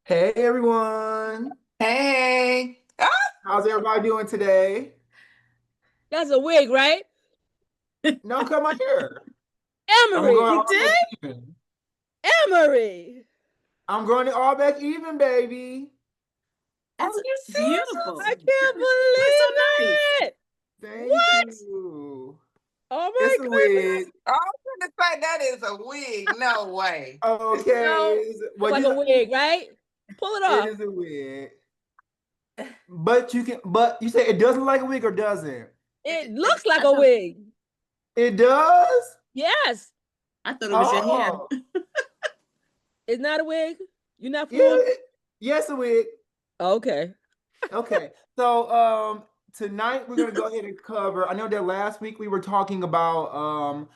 Hey everyone, Hey. how's everybody doing today? That's a wig, right? No, come on here. I'm Emery. going You all did? back even. Emery. I'm going it all back even, baby. Are That's you I serious? can't You look so nice. believe it. Thank What? you. Oh It's my a goodness. wig. Oh, I'm gonna say that is a wig. No way. Okay, No, it's well like a wig, right? Pull it it off. is a wig. But you say it doesn't look like a wig or doesn't? It looks like a wig. It does? Yes. I thought it was your hair. Oh, It's not a wig. You're not yeah, fooled? yes, a wig. Okay. Okay, so tonight we're gonna go ahead and cover. I know that last week we were talking about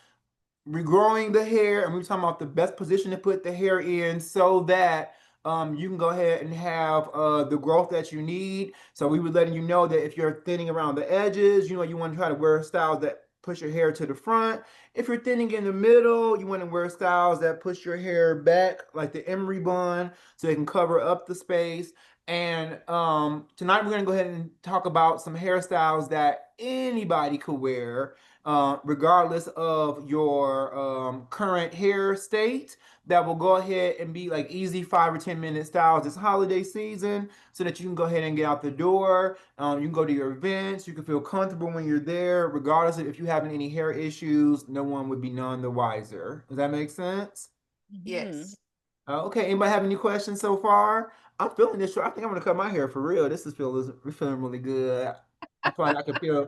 regrowing the hair, and we were talking about the best position to put the hair in so that you can go ahead and have the growth that you need. So we were letting you know that if you're thinning around the edges, you want to try to wear styles that push your hair to the front. If you're thinning in the middle, you want to wear styles that push your hair back, like the emery bun, so it can cover up the space. And tonight we're going to go ahead and talk about some hairstyles that anybody could wear, regardless of your current hair state, that will go ahead and be like easy 5 or 10 minute styles this holiday season so that you can go ahead and get out the door. You can go to your events. You can feel comfortable when you're there, regardless of if you having any hair issues. No one would be none the wiser. Does that make sense? Mhm. Yes. Okay. Anybody have any questions so far? I'm feeling this. I think I'm gonna cut my hair for real. We're feeling really good. I feel like I can feel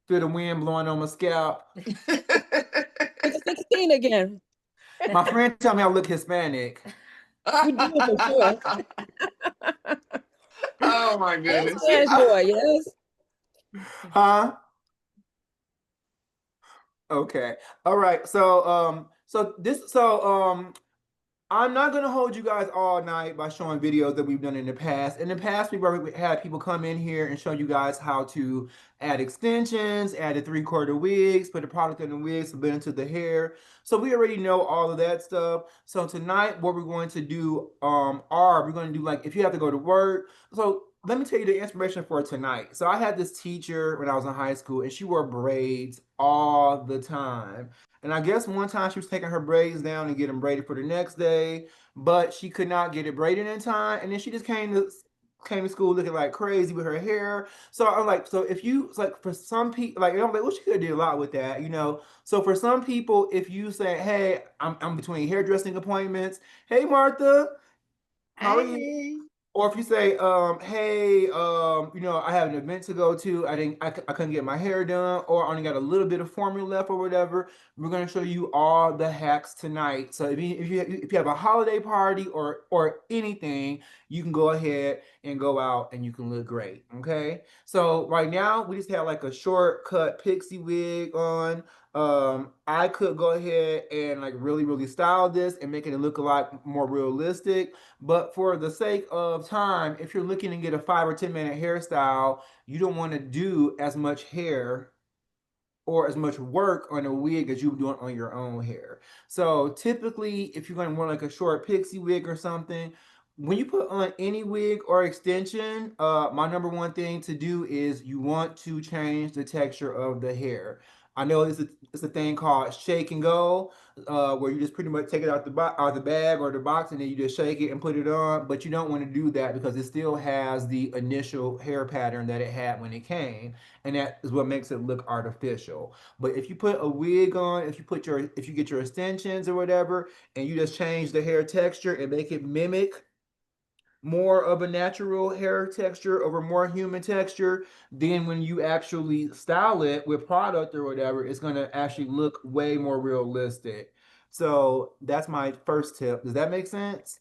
the wind blowing on my scalp. It's 16 again. My friend tell me I look Hispanic. You do for sure. Oh my And goodness. Spanish boy, yes. Huh? Okay. All right. So I'm not gonna hold you guys all night by showing videos that we've done in the past. In the past, we've already had people come in here and show you guys how to add extensions, add the 3/4 wigs, put the product in the wigs, put it into the hair. So we already know all of that stuff. So tonight, what we're going to do, we're going to do like if you have to go to work. So let me tell you the inspiration for tonight. So I had this teacher when I was in high school, and she wore braids all the time. And I guess one time she was taking her braids down and getting braided for the next day, but she could not get it braided in time. And then she just came to school looking like crazy with her hair. So I'm like, so if you it's like for some people, like I'm like, well, she could have did a lot with that. So for some people, if you say, hey, I'm between hairdressing appointments, hey Martha, how are you? Hey. Or if you say, hey, I have an event to go to. I couldn't get my hair done, or I only got a little bit of formula left, or whatever. We're gonna show you all the hacks tonight. So if you have a holiday party or anything, you can go ahead and go out and you can look great. Okay. So right now we just have like a shortcut pixie wig on. I could go ahead and like really, really style this and make it look a lot more realistic. But for the sake of time, if you're looking to get a 5 or 10 minute hairstyle, you don't want to do as much hair or as much work on a wig as you would do on your own hair. So typically, if you're going to want like a short pixie wig or something, when you put on any wig or extension, my number one thing to do is you want to change the texture of the hair. I know it's a thing called shake and go, where you just pretty much take it out the bag or the box and then you just shake it and put it on. But you don't want to do that because it still has the initial hair pattern that it had when it came, and that is what makes it look artificial. But if you put a wig on, if you get your extensions or whatever, and you just change the hair texture and make it mimic more of a natural hair texture over more human texture, then when you actually style it with product or whatever, it's going to actually look way more realistic. So that's my first tip. Does that make sense?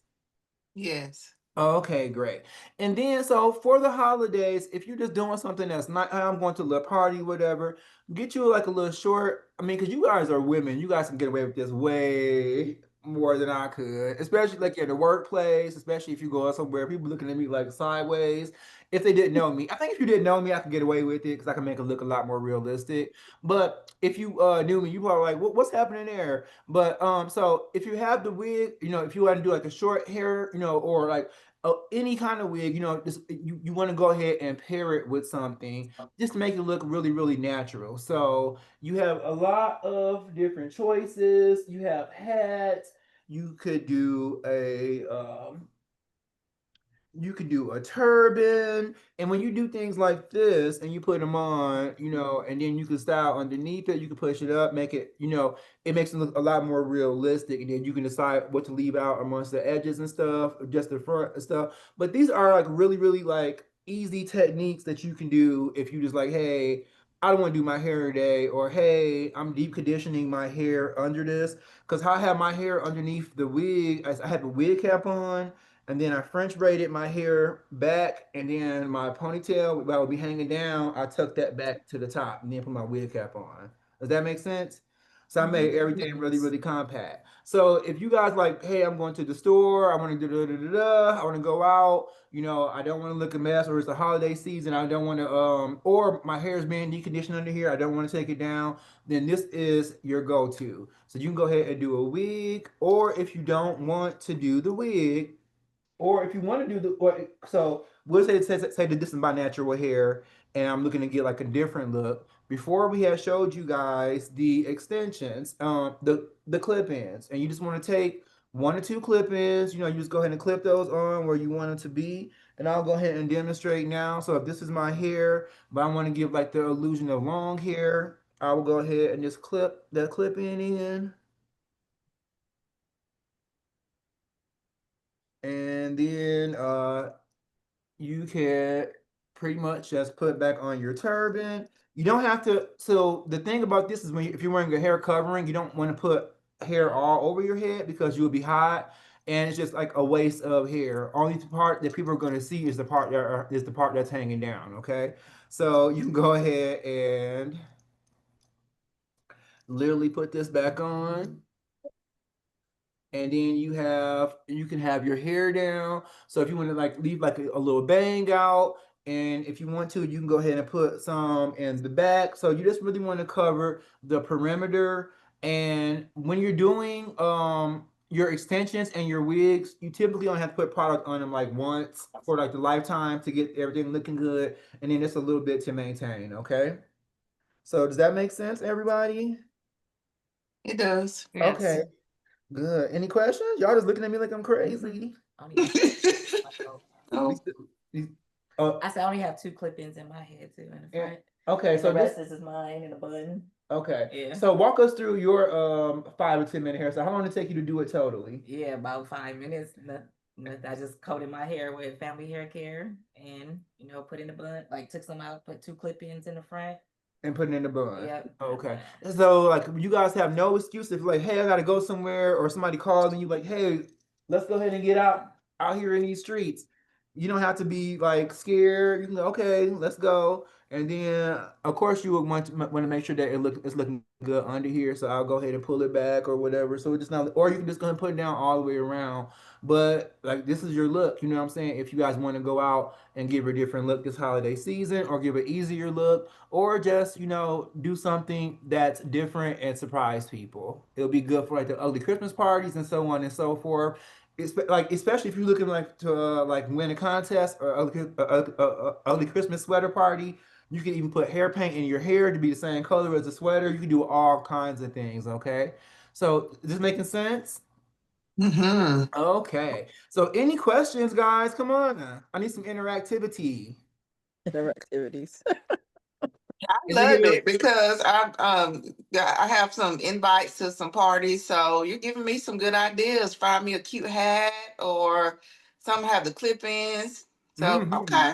Yes. Okay, great. And then, so for the holidays, if you're just doing something that's not, "Hey, I'm going to a little party, whatever, get you like a little short. I mean, because you guys are women, you guys can get away with this way more than I could, especially like in the workplace, especially if you go somewhere, people looking at me like sideways. If they didn't know me, I think if you didn't know me, I could get away with it because I can make it look a lot more realistic. But if you knew me, you probably like, what's happening there? But so if you have the wig, if you want to do like a short hair, or like any kind of wig, just you want to go ahead and pair it with something just to make it look really, really natural. So you have a lot of different choices. You have hats. You could do a turban, and when you do things like this and you put them on, and then you can style underneath it, you can push it up, make it, it makes it look a lot more realistic, and then you can decide what to leave out amongst the edges and stuff, or just the front and stuff. But these are like really, really like easy techniques that you can do if you just like, hey, I don't want to do my hair today, or hey, I'm deep conditioning my hair under this, because how I have my hair underneath the wig, I have a wig cap on, and then I French braided my hair back, and then my ponytail that would be hanging down, I tucked that back to the top, and then put my wig cap on. Does that make sense? So I made everything really, Yes. really compact. So if you guys like, hey, I'm going to the store, I want to do da da da da, I want to go out, I don't want to look a mess, or it's the holiday season, I don't want to, or my hair is being deconditioned under here, I don't want to take it down, then this is your go-to. So you can go ahead and do a wig, or if you don't want to do the wig, or if you want to do so we'll say that this is my natural hair, and I'm looking to get like a different look. Before we had showed you guys the extensions, the clip-ins, and you just want to take one or two clip-ins. You just go ahead and clip those on where you want it to be, and I'll go ahead and demonstrate now. So if this is my hair, but I want to give like the illusion of long hair, I will go ahead and just clip that clip in, and then you can pretty much just put back on your turban. You don't have to. So the thing about this is if you're wearing a hair covering, you don't want to put hair all over your head because you'll be hot, and it's just like a waste of hair. Only the part that people are going to see is the part that's hanging down. Okay, so you can go ahead and literally put this back on, and then you can have your hair down. So if you want to like leave like a little bang out, and if you want to, you can go ahead and put some in the back. So you just really want to cover the perimeter. And when you're doing your extensions and your wigs, you typically only have to put product on them like once for like the lifetime to get everything looking good, and then just a little bit to maintain. Okay, so does that make sense, everybody? It does. Okay, Yes. good. Any questions? Y'all just looking at me like I'm crazy. I only have Oh, Oh, I said I only have two clip-ins in my head too in the yeah. front. Okay, And so the this rest is mine in a bun. okay. Yeah. So walk us through your 5 to 10 minute hair. So how long did it take you to do it totally? Yeah, about 5 minutes. I just coated my hair with family hair care and put in the bun. Like took some out, put two clip-ins in the front. And putting in the bun. Yep. Okay. So like you guys have no excuse if like, hey, I gotta go somewhere, or somebody calls and you like, hey, let's go ahead and get out here in these streets. You don't have to be like scared. You can go, okay, let's go. And then of course you would want to make sure that it's looking good under here. So I'll go ahead and pull it back or whatever. So it's just not, or you can just go ahead and put it down all the way around. But like this is your look, you know what I'm saying? If you guys want to go out and give a different look this holiday season, or give an easier look, or just do something that's different and surprise people. It'll be good for like the ugly Christmas parties and so on and so forth. It's like especially if you're looking like to like win a contest or ugly Christmas sweater party. You can even put hair paint in your hair to be the same color as the sweater. You can do all kinds of things. Okay, so is this making sense? mm-hmm. Okay, so any questions, guys? Come on, I need some interactivity. Interactivities. I Is it love here? it because I have some invites to some parties, so you're giving me some good ideas. Find me a cute hat or some have the clip-ins. So Mm-hmm. okay.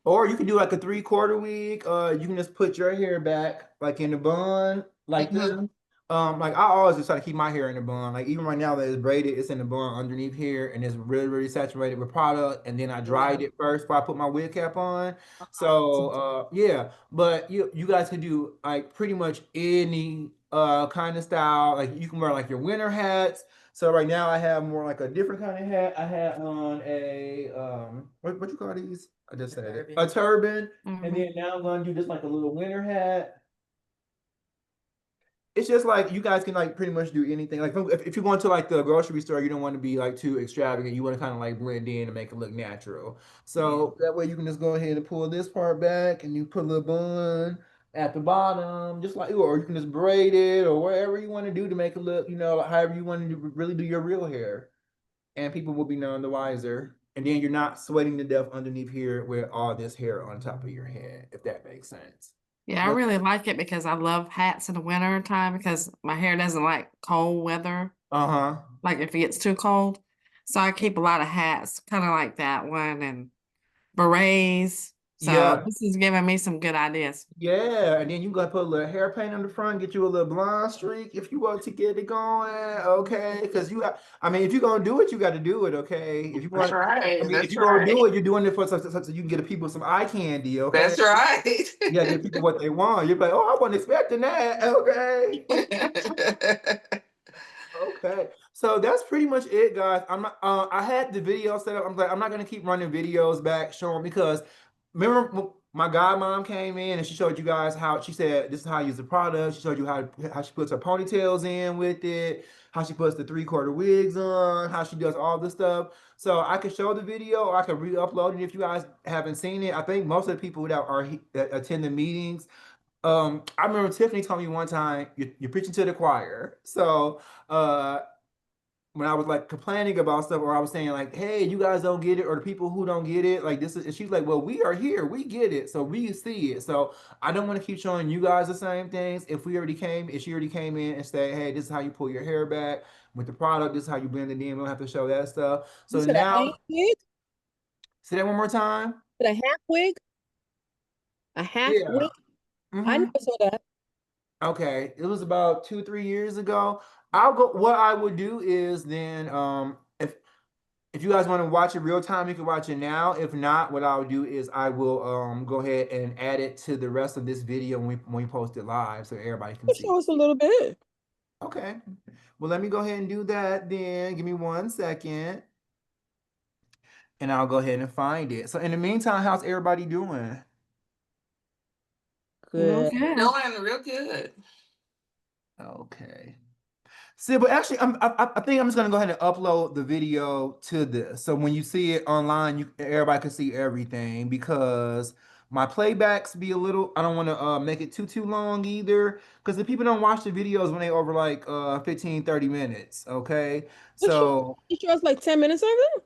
Or you can do like a 3/4 wig. You can just put your hair back like in the bun like this. Mm-hmm. Like I always just try to keep my hair in the bun. Like even right now that it's braided, it's in the bun underneath here, and it's really, really saturated with product. And then I dried it first before I put my wig cap on. So yeah, but you guys can do like pretty much any kind of style. Like you can wear like your winter hats. So right now I have more like a different kind of hat. I had on a what you call these? I just said it. A turban. And Mm-hmm. then now I'm gonna do just like a little winter hat. it's just like you guys can like pretty much do anything. Like if you're going to like the grocery store, you don't want to be like too extravagant. You want to kind of like blend in and make it look natural. So that way you can just go ahead and pull this part back and you put a little bun at the bottom, just like, or you can just braid it or whatever you want to do to make it look, like however you want to really do your real hair. And people will be none the wiser. And then you're not sweating to death underneath here with all this hair on top of your head, if that makes sense. Yeah, I really like it because I love hats in the winter time because my hair doesn't like cold weather. Uh-huh. Like if it gets too cold. So I keep a lot of hats, kind of like that one, and berets. So Yeah. this is giving me some good ideas. Yeah, and then you gotta put a little hair paint on the front, get you a little blonde streak if you want to get it going, okay? Because if you're gonna do it, you got to do it, okay? If you That's want, right. if That's you're gonna do right. it, you're doing it for so you can get people some eye candy, okay? That's right. You gotta give people what they want. You're like, oh, I wasn't expecting that, okay? Okay, so that's pretty much it, guys. I'm not. I had the video set up. I'm like, I'm not gonna keep running videos back showing because remember my godmom came in and she showed you guys how she said this is how I use the product. She showed you how she puts her ponytails in with it, how she puts the 3/4 wigs on, how she does all this stuff. So I could show the video or I could re-upload it if you guys haven't seen it. I think most of the people that attend the meetings I remember Tiffany told me one time you're preaching to the choir. So uh when I was like complaining about stuff or I was saying like, hey, you guys don't get it, or the people who don't get it, like this is, and she's like, well, we are here, we get it, so we see it. So I don't want to keep showing you guys the same things. If she already came in and said, hey, this is how you pull your hair back with the product, this is how you blend it in, we don't have to show that stuff. You So said a half now wig? say that one more time. Said a half wig? A half Yeah. wig? I never saw that. Okay, it was about 2, 3 years ago. I'll go. What I would do is then, if you guys want to watch it real time, you can watch it now. If not, what I'll do is I will go ahead and add it to the rest of this video when we post it live, so everybody can see. Show us a little bit. Okay. Well, let me go ahead and do that then. Give me 1 second, and I'll go ahead and find it. So in the meantime, how's everybody doing? Good. Okay. Doing real good. Okay. See, but actually, I think I'm just gonna go ahead and upload the video to this. So when you see it online, everybody can see everything because my playbacks be a little. I don't want to make it too long either because the people don't watch the videos when they over like 15, 30 minutes. Okay, so You show us like 10 minutes of it?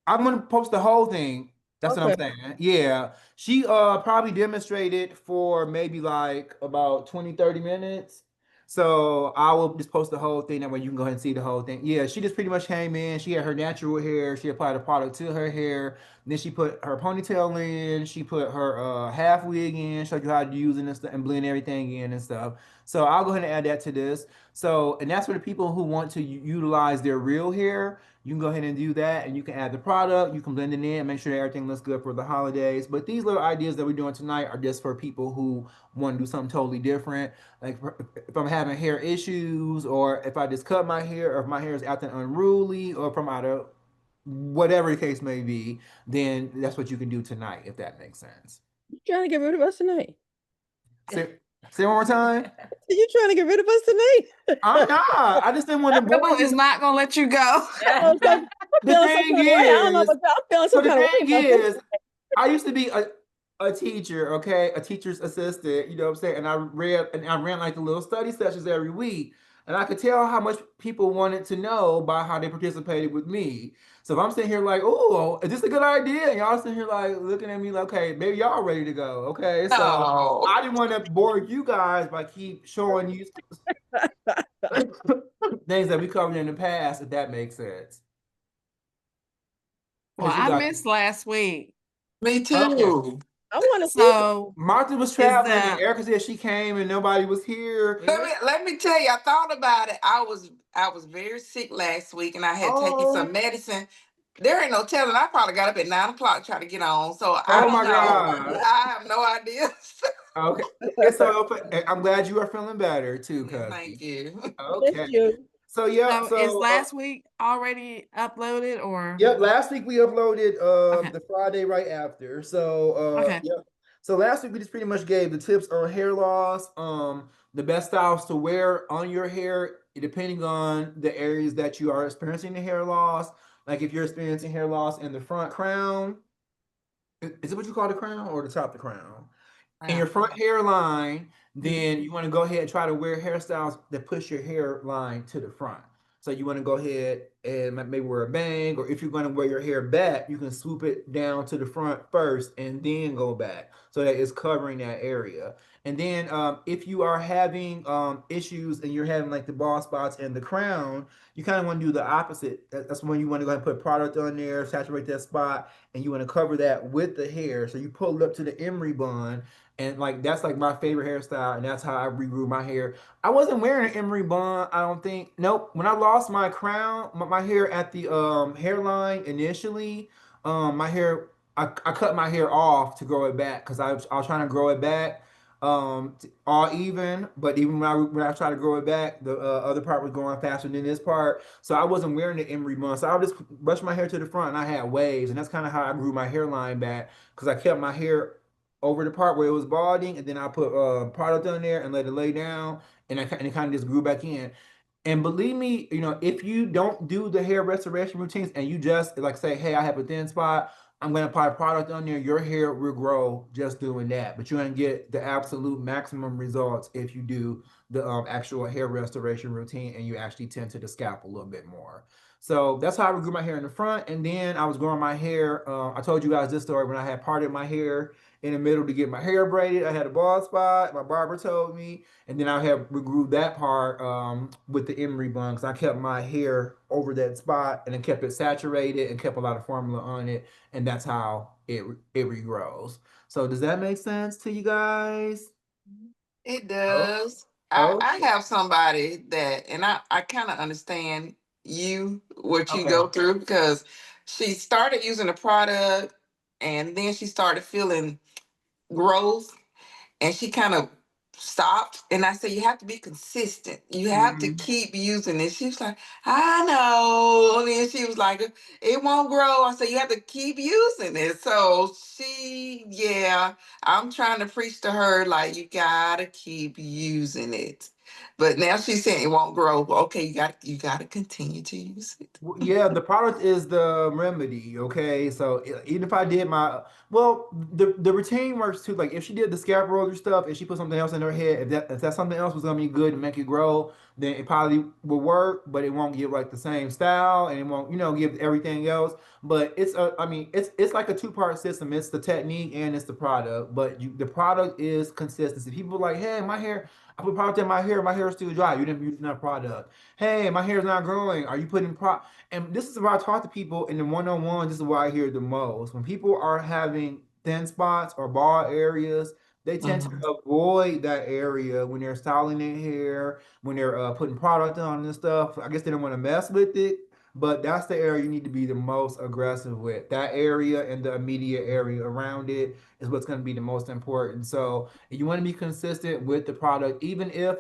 I'm gonna post the whole thing. That's what I'm Okay. saying. Yeah. She probably demonstrated for maybe like about 20, 30 minutes. So I will just post the whole thing that way you can go ahead and see the whole thing. Yeah, she just pretty much came in. She had her natural hair. She applied the product to her hair. Then she put her ponytail in. She put her half wig in, showed you how to use it and stuff and blend everything in and stuff. So I'll go ahead and add that to this. So, and that's for the people who want to utilize their real hair. You can go ahead and do that, and you can add the product. You can blend it in, make sure that everything looks good for the holidays. But these little ideas that we're doing tonight are just for people who want to do something totally different. Like if I'm having hair issues, or if I just cut my hair, or if my hair is acting unruly, or if I'm out of whatever the case may be, then that's what you can do tonight, if that makes sense. You trying to get rid of us tonight? Say one more time. You trying to get rid of us tonight? I'm not. I just didn't want to bore Trouble is you. not gonna let you go. I'm feeling The some thing kind of way. I don't know is, about y'all. I'm feeling so some the kind of way thing about this. is, I used to be a teacher, okay, a teacher's assistant, you know what I'm saying? And I ran like the little study sessions every week. And I could tell how much people wanted to know by how they participated with me. So if I'm sitting here like, oh, is this a good idea? And y'all sitting here like looking at me like, okay, maybe y'all ready to go. Okay. So Oh, I didn't want to bore you guys by keep showing you things that we covered in the past, if that makes sense. Well, Because you I got missed last week. me too. okay. I want to see. So Martha was is traveling, and that Erica said she came and nobody was here. Let me tell you, I thought about it. I was very sick last week and I had taken some Oh, medicine. There ain't no telling. I probably got up at 9 o'clock trying to get on. So I oh don't my know. gosh. I have no idea. Okay. It's so I'm glad you are feeling better too, Thank Cuzzy. you. Miss Okay. you. So yeah, is so last week already uploaded or yep, last week we uploaded okay. the Friday right after. So Okay. yep. So last week we just pretty much gave the tips on hair loss, the best styles to wear on your hair, depending on the areas that you are experiencing the hair loss. Like if you're experiencing hair loss in the front crown, is it what you call the crown or the top of the crown? In your front hairline, then you want to go ahead and try to wear hairstyles that push your hairline to the front. So you want to go ahead and maybe wear a bang, or if you're going to wear your hair back, you can swoop it down to the front first and then go back so that it's covering that area. And then if you are having issues and you're having like the bald spots and the crown, you kind of want to do the opposite. That's when you want to go ahead and put product on there, saturate that spot, and you want to cover that with the hair. So you pull it up to the emery bun, and like that's like my favorite hairstyle, and that's how I regrew my hair. I wasn't wearing an emery bun, I don't think. Nope. When I lost my crown, my hair at the hairline initially, my hair I cut my hair off to grow it back because I was trying to grow it back all even, but even when I tried to grow it back, the other part was growing faster than this part. So I wasn't wearing the emery bun. So I would just brush my hair to the front and I had waves, and that's kind of how I grew my hairline back because I kept my hair over the part where it was balding, and then I put product on there and let it lay down, and it kind of just grew back in. And believe me, if you don't do the hair restoration routines and you just like say, hey, I have a thin spot, I'm gonna apply product on there, your hair will grow just doing that. But you're gonna get the absolute maximum results if you do the actual hair restoration routine and you actually tend to the scalp a little bit more. So that's how I grew my hair in the front, and then I was growing my hair. I told you guys this story when I had parted my hair in the middle to get my hair braided. I had a bald spot. My barber told me, and then I have regrew that part with the emery bun because I kept my hair over that spot and then kept it saturated and kept a lot of formula on it, and that's how it regrows. So does that make sense to you guys? It Oh, does. oh, I have somebody that, and I kind of understand what you okay. go through because she started using the product and then she started feeling growth and she kind of stopped. And I said, you have to be consistent. You have to Mhm. keep using it. She was like, I know. And then she was like, it won't grow. I said, you have to keep using it. So yeah, I'm trying to preach to her, like, you gotta keep using it. But now she's saying it won't grow. Okay, you gotta continue to use it. Yeah, the product is the remedy. Okay, so even if I did my well, the routine works too. Like if she did the scalp roller stuff and she put something else in her head, if that something else was gonna be good and make it grow, then it probably will work, but it won't give like the same style and it won't give everything else. But I mean, it's like a two-part system. It's the technique and it's the product. But the product is consistency. People are like, hey, my hair. I put product in my hair is still dry. You didn't use enough product. Hey, my hair is not growing. Are you putting and this is where I talk to people in the one-on-one. This is where I hear the most. When people are having thin spots or bald areas, they tend to Mhm. avoid that area when they're styling their hair, when they're putting product on and stuff. I guess they don't want to mess with it, but that's the area you need to be the most aggressive with. That area and the immediate area around it is what's going to be the most important. So you want to be consistent with the product, even if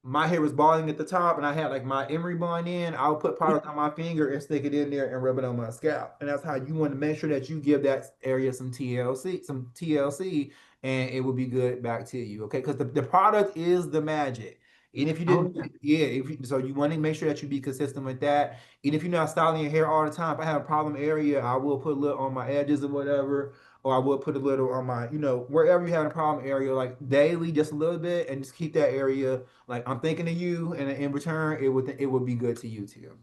my hair was balding at the top and I had like my emery bun in, I'll put product on my finger and stick it in there and rub it on my scalp. And that's how you want to make sure that you give that area some TLC, and it will be good back to you. Okay. Because the product is the magic. And if you didn't, Okay. yeah, so you want to make sure that you be consistent with that. And if you're not styling your hair all the time, if I have a problem area, I will put a little on my edges or whatever, or I will put a little on my, wherever you have a problem area, like daily, just a little bit, and just keep that area like I'm thinking of you, and in return, it would be good to you too.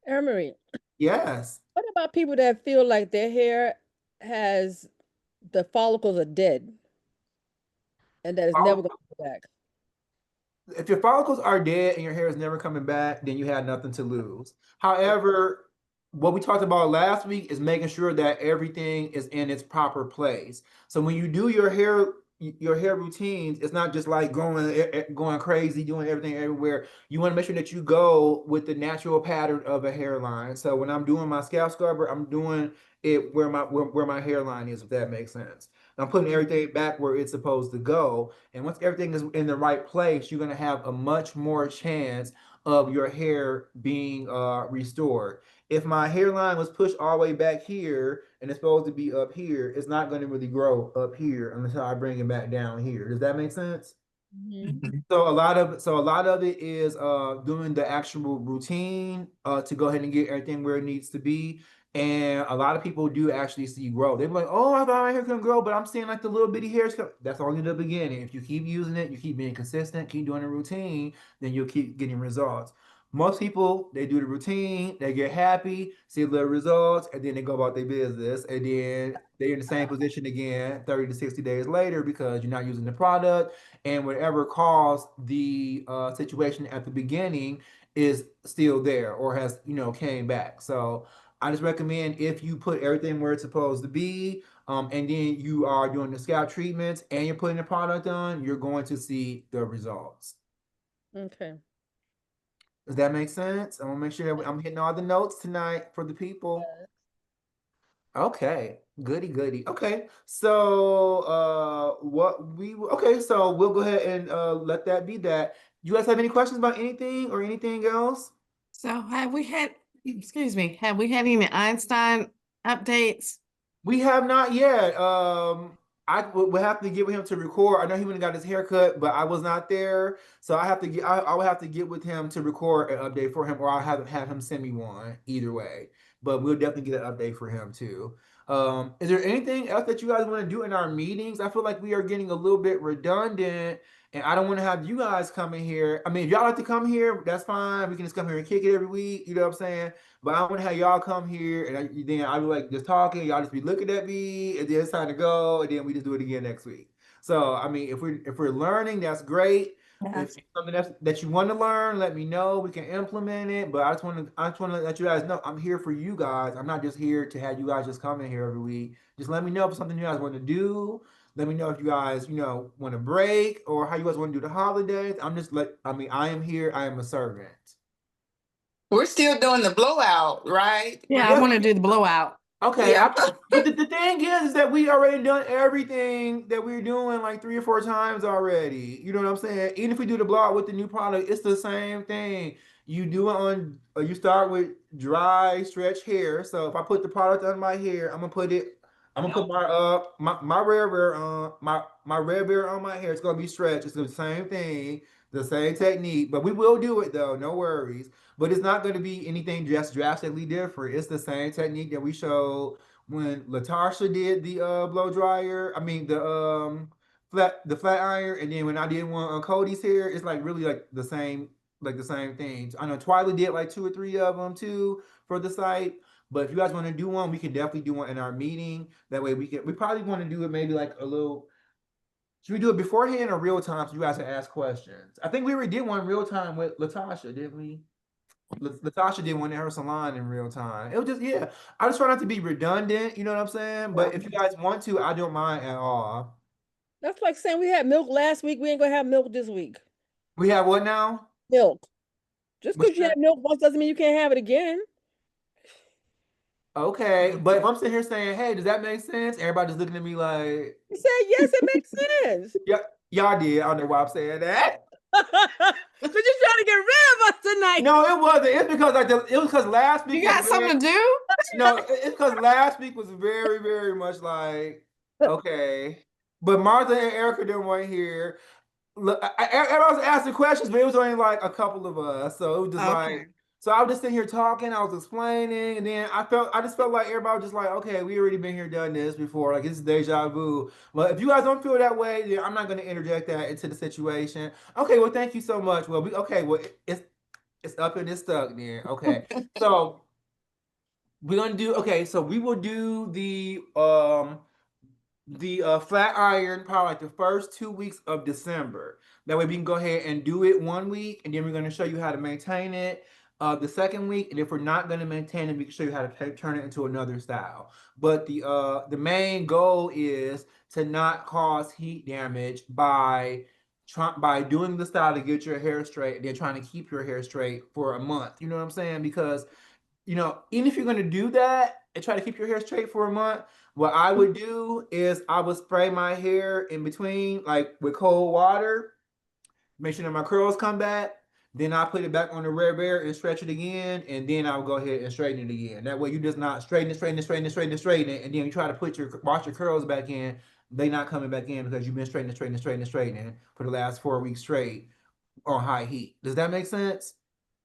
Emery, Yes. what about people that feel like their hair has the follicles are dead and that it's never going to come back? If your follicles are dead and your hair is never coming back, then you had nothing to lose. However, what we talked about last week is making sure that everything is in its proper place. So when you do your hair routines, it's not just like going crazy, doing everything everywhere. You want to make sure that you go with the natural pattern of a hairline. So when I'm doing my scalp scrubber, I'm doing it where my hairline is, if that makes sense. I'm putting everything back where it's supposed to go. And once everything is in the right place, you're going to have a much more chance of your hair being restored. If my hairline was pushed all the way back here and it's supposed to be up here, it's not going to really grow up here until I bring it back down here. Does that make sense? Mhm. Mhm. So a lot of it is doing the actual routine to go ahead and get everything where it needs to be. And a lot of people do actually see growth. They're like, "Oh, I thought my hair couldn't grow, but I'm seeing like the little bitty hairs." That's only the beginning. If you keep using it, you keep being consistent, keep doing the routine, then you'll keep getting results. Most people, they do the routine, they get happy, see little results, and then they go about their business, and then they're in the same position again 30 to 60 days later because you're not using the product, and whatever caused the situation at the beginning is still there or has came back. So I just recommend if you put everything where it's supposed to be, and then you are doing the scalp treatments and you're putting the product on, you're going to see the results. Okay. Does that make sense? I want to make sure that I'm hitting all the notes tonight for the people. Okay, goody goody. Okay, so okay, so we'll go ahead and let that be that. You guys have any questions about anything or anything else? So have we had, excuse me, have we had any Einstein updates? We have not yet. I would have to get with him to record. I know he went and got his haircut, but I was not there, so I have to get. I would have to get with him to record an update for him, or I'll have him send me one. Either way, but we'll definitely get an update for him too. Is there anything else that you guys want to do in our meetings? I feel like we are getting a little bit redundant, and I don't want to have you guys come in here. I mean, if y'all like to come here, that's fine. We can just come here and kick it every week. You know what I'm saying? But I want to have y'all come here, and then I'll be like just talking. Y'all just be looking at me, and then it's time to go, and then we just do it again next week. So I mean, if we're learning, that's great. If Yes. it's something that you want to learn, let me know. We can implement it. But I just want to let you guys know I'm here for you guys. I'm not just here to have you guys just come in here every week. Just let me know if it's something you guys want to do. Let me know if you guys want to break or how you guys want to do the holidays. I mean, I am here. I am a servant. We're still doing the blowout, right? Yeah, I Yeah, want to do the blowout. okay, Yeah. but the thing is that we already done everything that we're doing like 3 or 4 times already. You know what I'm saying? Even if we do the blog with the new product, it's the same thing. You do it on, you start with dry stretch hair. So if I put the product on my hair, I'm gonna put my red hair on my red hair on my hair. It's gonna be stretched. It's the same thing, the same technique, but we will do it though. No worries. But it's not going to be anything just drastically different. It's the same technique that we showed when Latasha did the blow dryer. I mean the flat iron, and then when I did one on Cody's hair, it's like really like the same things. I know Twyla did like 2 or 3 of them too for the site. But if you guys want to do one, we can definitely do one in our meeting. That way we probably want to do it maybe like a little. Should we do it beforehand or real time so you guys can ask questions? I think we already did one real time with Latasha, didn't we? Latasha did one in her salon in real time. It was just, yeah. I just try not to be redundant, you know what I'm saying? But if you guys want to, I don't mind at all. That's like saying we had milk last week. We ain't gonna have milk this week. We have what now? Milk. Just What's because you that? had milk once doesn't mean you can't have it again. Okay, but if I'm sitting here saying, "Hey, does that make sense?" Everybody's looking at me like, You said yes, it makes sense. "Yeah, y'all did." I don't know why I'm saying that. Because you're trying to get rid of us tonight. No, it wasn't. It's because it was because last week You was got very. something to do? No, it's because last week was very, very much like okay, but Martha and Erica didn't want to hear. Look, everyone was asking questions, but it was only like a couple of us, so it was just Okay. like. So I was just sitting here talking, I was explaining, and then I just felt like everybody was just like, okay, we already been here, done this before, like it's deja vu. But if you guys don't feel that way, then I'm not going to interject that into the situation. Okay, well, thank you so much. Well, it's up and it's stuck then. Okay, so we're gonna do okay. So we will do the flat iron probably like the first 2 weeks of December. That way we can go ahead and do it one week, and then we're going to show you how to maintain it the second week. And if we're not going to maintain it, we can show you how to turn it into another style. But the main goal is to not cause heat damage by doing the style to get your hair straight, and then trying to keep your hair straight for a month. You know what I'm saying? Because even if you're going to do that and try to keep your hair straight for a month, what I would do is I would spray my hair in between, like with cold water, make sure that my curls come back. then I put it back on the red bear and stretch it again, and then I'll go ahead and straighten it again. That way you just not straighten it, and then you try to put your wash your curls back in. They not coming back in because you've been straightening for the last 4 weeks straight on high heat. Does that make sense?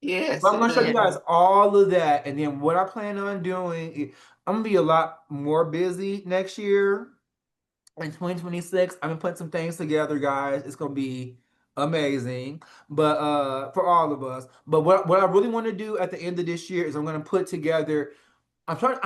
Yes, But I'm it gonna show you does. guys all of that, and then what I plan on doing. I'm gonna be a lot more busy next year in 2026. I've been putting some things together, guys. It's gonna be amazing, but for all of us. But what I really want to do at the end of this year is I'm gonna put together. I'm trying.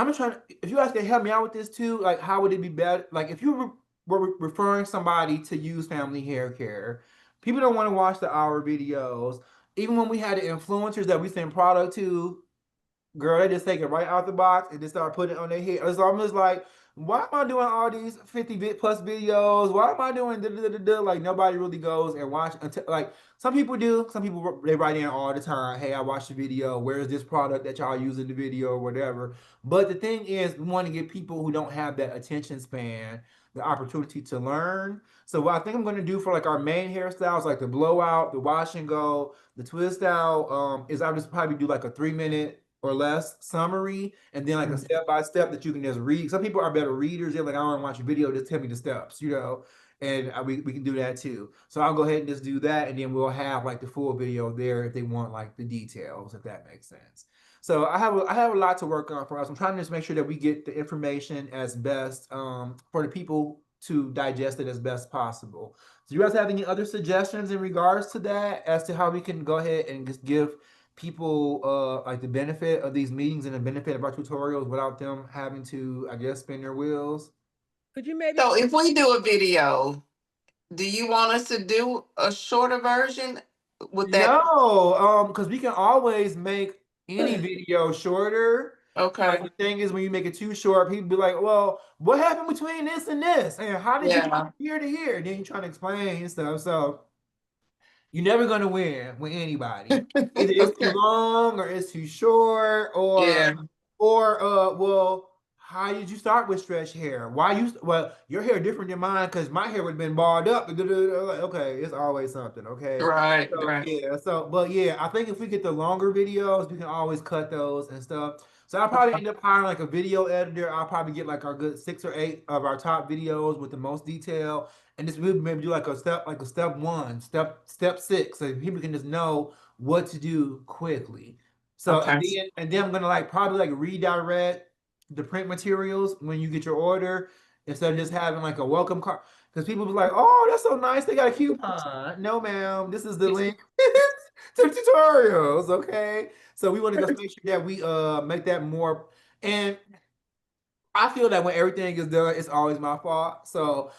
If you guys can help me out with this too, like how would it be better? Like if you were referring somebody to use Family Hair Care, people don't want to watch the hour videos. Even when we had the influencers that we send product to, girl, they just take it right out the box and just start putting it on their head. It's almost like, why am I doing all these 50 plus videos? Why am I doing da, da, da, da, like nobody really goes and watch until like some people do. Some people they write in all the time, hey, I watched the video. Where's this product that y'all use in the video or whatever? But the thing is, we want to give people who don't have that attention span the opportunity to learn. So what I think I'm gonna do for like our main hairstyles, like the blowout, the wash and go, the twist out, is I'll just probably do like a 3 minute or less summary, and then like a step by step that you can just read. Some people are better readers. They're like, I don't want to watch a video, just tell me the steps, and we can do that too. So I'll go ahead and just do that, and then we'll have like the full video there if they want like the details, if that makes sense. So I have a lot to work on for us. I'm trying to just make sure that we get the information as best for the people to digest it as best possible. Do you guys have any other suggestions in regards to that as to how we can go ahead and just give people like the benefit of these meetings and the benefit of our tutorials without them having to, I guess, spin their wheels? Could you maybe So if we do a video, do you want us to do a shorter version with that? No, because we can always make any video shorter. Like Okay. the thing is, when you make it too short, people be like, "Well, what happened between this and this? And how did you get Yeah. from here to here?" Then you're trying to explain and stuff. So you're never gonna win with anybody. Either it's too Okay. long or it's too short, Yeah. or well, how did you start with stretch hair? Why you well, your hair different than mine because my hair would have been balled up. Like, okay, it's always something, okay? Right. So Right. yeah, but yeah, I think if we get the longer videos, we can always cut those and stuff. So I'll probably end up hiring like a video editor. I'll probably get like our good 6 or 8 of our top videos with the most detail, and just maybe do like a step one, step six, so people can just know what to do quickly. So Okay. and then I'm gonna like probably like redirect the print materials when you get your order instead of just having like a welcome card. Because people be like, oh, that's so nice. They got a coupon. No, ma'am. This is the link to the tutorials. Okay. So we want to just make sure that we make that more. And I feel that when everything is done, it's always my fault. So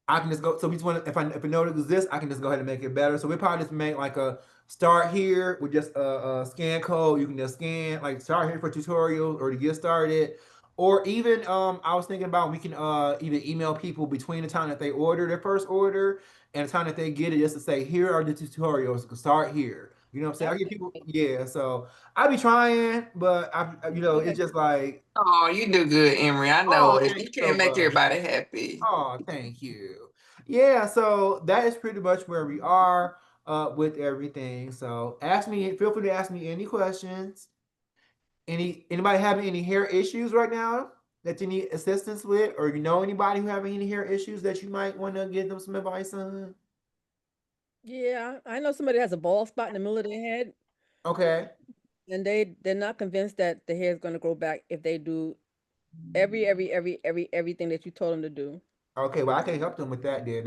I can just go. So we just want to, if I know it exists, I can just go ahead and make it better. So we probably just make like a start here with just a scan code. You can just scan like start here for tutorials or to get started. Or even I was thinking about we can either email people between the time that they order their first order and the time that they get it, just to say here are the tutorials. Start here. You know what I'm saying? I That's get people, yeah. So I be trying, but it's just like, Oh, you do good, Emery. I know oh, it. thank You you so can't make much. everybody happy. Oh, thank you. Yeah, so that is pretty much where we are with everything. So feel free to ask me any questions. Anybody having any hair issues right now that you need assistance with, or you know anybody who having any hair issues that you might want to give them some advice on? yeah, I know somebody has a bald spot in the middle of their head, Okay. and they're not convinced that the hair is going to grow back if they do everything that you told them to do. Okay, well, I can't help them with that. Then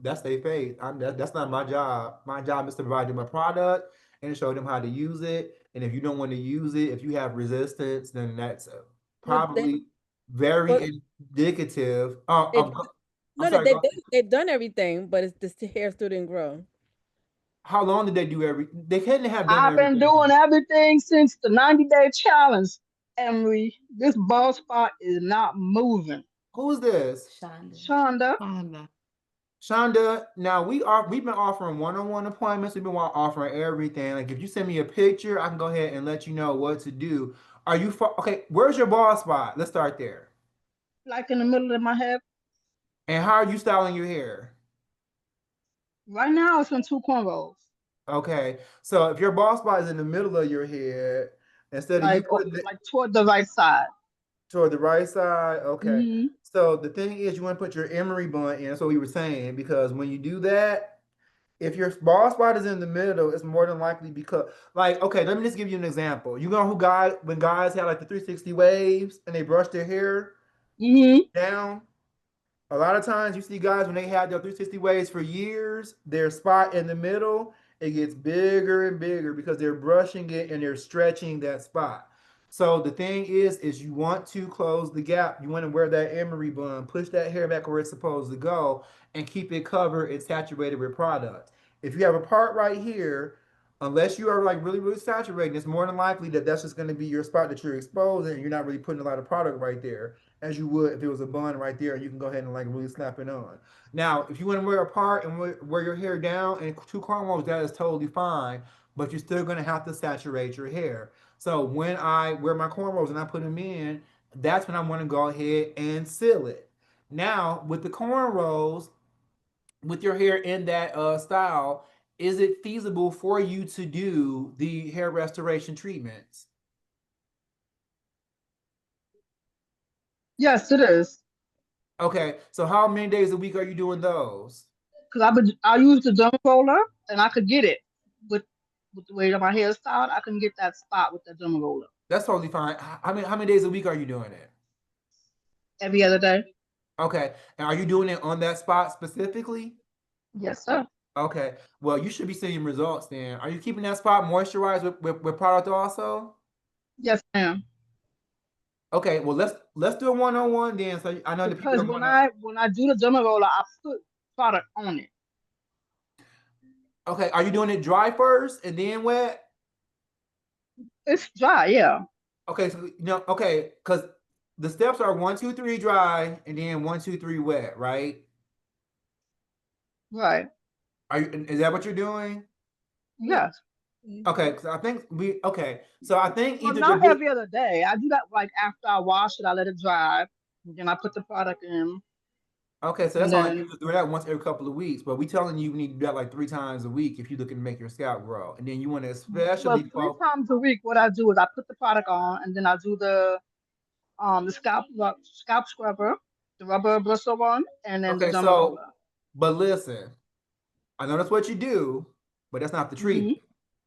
that's their faith. That's not my job. My job is to provide them a product and show them how to use it. And if you don't want to use it, if you have resistance, then that's Well, probably very but indicative. they I'm no, sorry. Go. they've done everything, but it's this hair still didn't grow. How long did they do every? They couldn't have done I've been everything. doing everything since the 90-day challenge. Emily, this bald spot is not moving. Who's this? Shonda. Shonda, Wanda. Shonda, now we've been offering one-on-one appointments. We've been offering everything. Like if you send me a picture, I can go ahead and let you know what to do. Are you okay? Where's your bald spot? Let's start there. like in the middle of my head. And how are you styling your hair? Right now, it's in two cornrows. Okay. So if your bald spot is in the middle of your head, instead of you putting it like toward the right side. toward the right side, okay. Mm-hmm. So the thing is, you want to put your emery bun in. That's what we were saying, because when you do that, if your bald spot is in the middle, it's more than likely because, like, okay, let me just give you an example. You know who guys, when guys have like the 360 waves and they brush their hair Mm-hmm. down, a lot of times you see guys when they have their 360 waves for years, their spot in the middle, it gets bigger and bigger because they're brushing it and they're stretching that spot. So the thing is you want to close the gap. You want to wear that emery bun, push that hair back where it's supposed to go, and keep it covered and saturated with product. If you have a part right here, unless you are like really, really saturating, it's more than likely that that's just going to be your spot that you're exposing, and you're not really putting a lot of product right there as you would if it was a bun right there, and you can go ahead and like really snap it on. Now, if you want to wear a part and wear your hair down and two cornrows, that is totally fine, but you're still going to have to saturate your hair. So when I wear my cornrows and I put them in, that's when I want to go ahead and seal it. Now, with the cornrows, with your hair in that style, is it feasible for you to do the hair restoration treatments? Yes, it is. Okay, so how many days a week are you doing those? Because I use the derma roller and I could get it with the way that my hair is styled. I can get that spot with the derma roller That's totally fine. How many days a week are you doing it? every other day. Okay, and are you doing it on that spot specifically? Yes, sir. Okay, well, you should be seeing results then. Are you keeping that spot moisturized with product also? Yes, ma'am. Okay, well, let's do a one-on-one then. So I know the people Because are when gonna. I do the derma roller, I put product on it. Okay, are you doing it dry first and then wet? It's dry, yeah. Okay, so okay, because the steps are 1, 2, 3 dry and then 1, 2, 3 wet, right? Right. Is that what you're doing? Yeah. Yes. Okay, so I think okay. So I think Well, either the not big every other day. I do that like after I wash it, I let it dry. And then I put the product in. okay, so And that's all you then, just do that once every couple of weeks. But we telling you need to do that like 3 times a week if you're looking to make your scalp grow. And then you want to well, especially three focus. times a week, what I do is I put the product on, and then I do the scalp scrubber, the rubber bristle one, and then the Okay, derma so roller. but listen, I know that's what you do, but that's not the treatment. Hmm.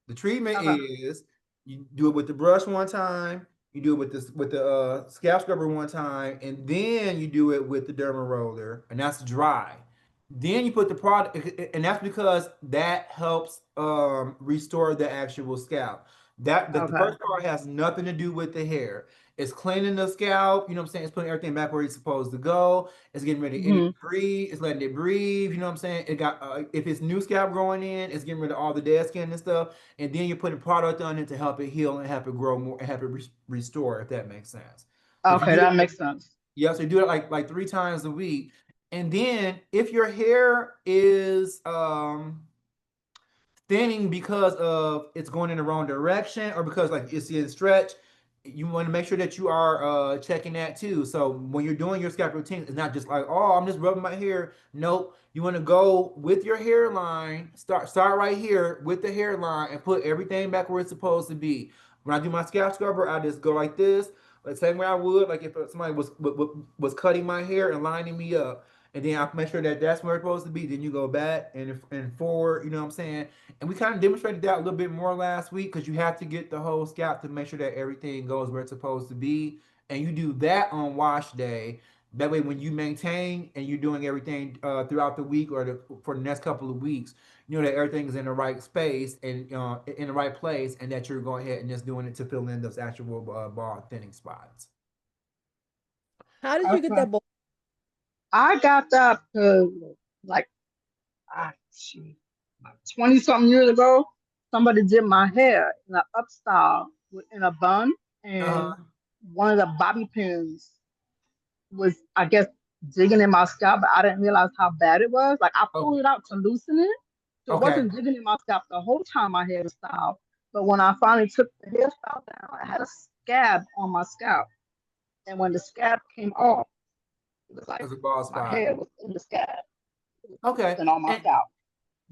The treatment Okay. is you do it with the brush one time, you do it with this with the scalp scrubber one time, and then you do it with the derma roller, and that's dry. Then you put the product, and that's because that helps restore the actual scalp. The Okay. first part has nothing to do with the hair. It's cleaning the scalp, you know what I'm saying? It's putting everything back where it's supposed to go. It's getting ready to Hmm. breathe. It's letting it breathe. You know what I'm saying? It got if it's new scalp growing in, it's getting rid of all the dead skin and stuff. And then you're putting product on it to help it heal and help it grow more and help it restore. If that makes sense. So if you Okay, do that that, makes sense. yeah. So you do it like 3 times a week, and then if your hair is thinning because of it's going in the wrong direction or because like it's in stretch, you want to make sure that you are checking that too. So when you're doing your scalp routine, it's not just like, oh, I'm just rubbing my hair. Nope. You want to go with your hairline, start right here with the hairline and put everything back where it's supposed to be. When I do my scalp scrubber, I just go like this, like same way I would like if somebody was cutting my hair and lining me up. And then I make sure that that's where it's supposed to be. Then you go back and forward. You know what I'm saying? And we kind of demonstrated that a little bit more last week because you have to get the whole scalp to make sure that everything goes where it's supposed to be. And you do that on wash day. That way, when you maintain and you're doing everything throughout the week or for the next couple of weeks, you know that everything is in the right space and in the right place, and that you're going ahead and just doing it to fill in those actual ball thinning spots. How did you get Okay. that bowl? I got that like shoot, like 20 something years ago. Somebody did my hair in an up style in a bun, Uh and huh. one of the bobby pins was, I guess, digging in my scalp, but I didn't realize how bad it was. Like I pulled Okay. it out to loosen it, so it Okay. wasn't digging in my scalp the whole time my hair was styled. But when I finally took the hairstyle down, I had a scab on my scalp, and when the scab came off, it was like That's a ball my spot. hair was in the scab Okay. and on my And scalp.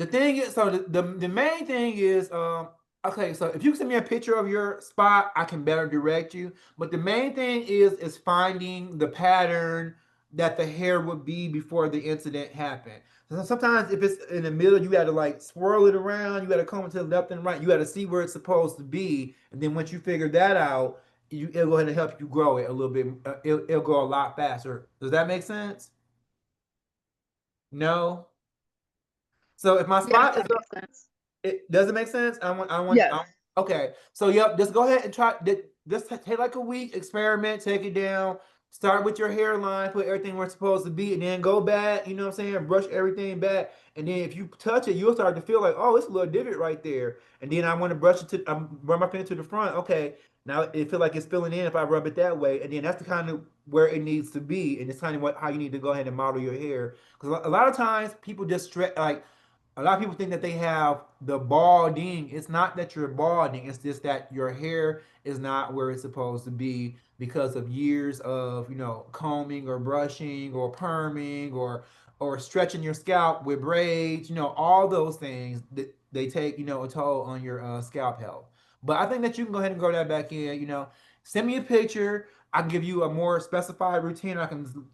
The thing is, so the main thing is, okay, so if you send me a picture of your spot, I can better direct you. But the main thing is finding the pattern that the hair would be before the incident happened. So sometimes if it's in the middle, you got to like swirl it around. You got to come to the left and right. You got to see where it's supposed to be, and then once you figure that out, it'll go ahead and help you grow it a little bit. It'll grow a lot faster. Does that make sense? No. So if my Yes, spot is that makes sense. it does it make sense? Yes. Okay. So yep, just go ahead and try. Just take like a week, experiment, take it down. Start with your hairline, put everything where it's supposed to be, and then go back. You know what I'm saying? Brush everything back, and then if you touch it, you'll start to feel like, oh, it's a little divot right there. And then I want to brush it to, run my finger to the front. Okay, now it feel like it's filling in if I rub it that way, and then that's the kind of where it needs to be, and it's kind of what how you need to go ahead and model your hair. Because a lot of times people just stretch like a lot of people think that they have the balding. It's not that you're balding. It's just that your hair is not where it's supposed to be because of years of combing or brushing or perming or stretching your scalp with braids. All those things that they take a toll on your scalp health. But I think that you can go ahead and grow that back in. Send me a picture. I can give you a more specified routine.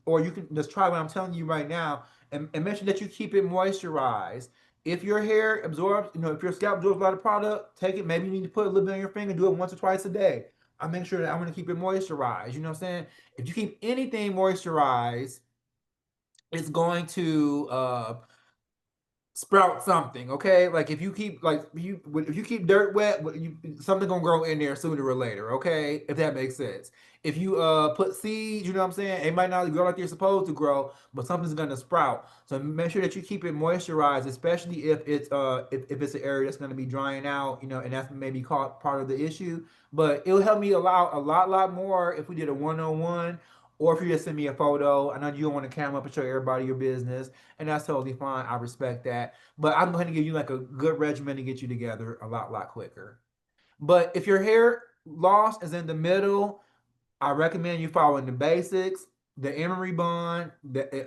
Or you can just try what I'm telling you right now, and make sure that you keep it moisturized. If your hair absorbs, if your scalp absorbs a lot of product, take it. Maybe you need to put a little bit on your finger, do it once or twice a day. I make sure that I want to keep it moisturized. You know what I'm saying? If you keep anything moisturized, it's going to sprout something. Okay, like if you keep if you keep dirt wet, something gonna grow in there sooner or later. Okay, if that makes sense. If you put seeds, you know what I'm saying, it might not grow like they're supposed to grow, but something's gonna sprout. So make sure that you keep it moisturized, especially if it's an area that's gonna be drying out, and that's maybe caught part of the issue. But it'll help me allow a lot more if we did a one-on-one, or if you just send me a photo. I know you don't want to camera up and show everybody your business, and that's totally fine. I respect that. But I'm going to give you like a good regimen to get you together a lot quicker. But if your hair loss is in the middle, I recommend you following the basics. The emery bond,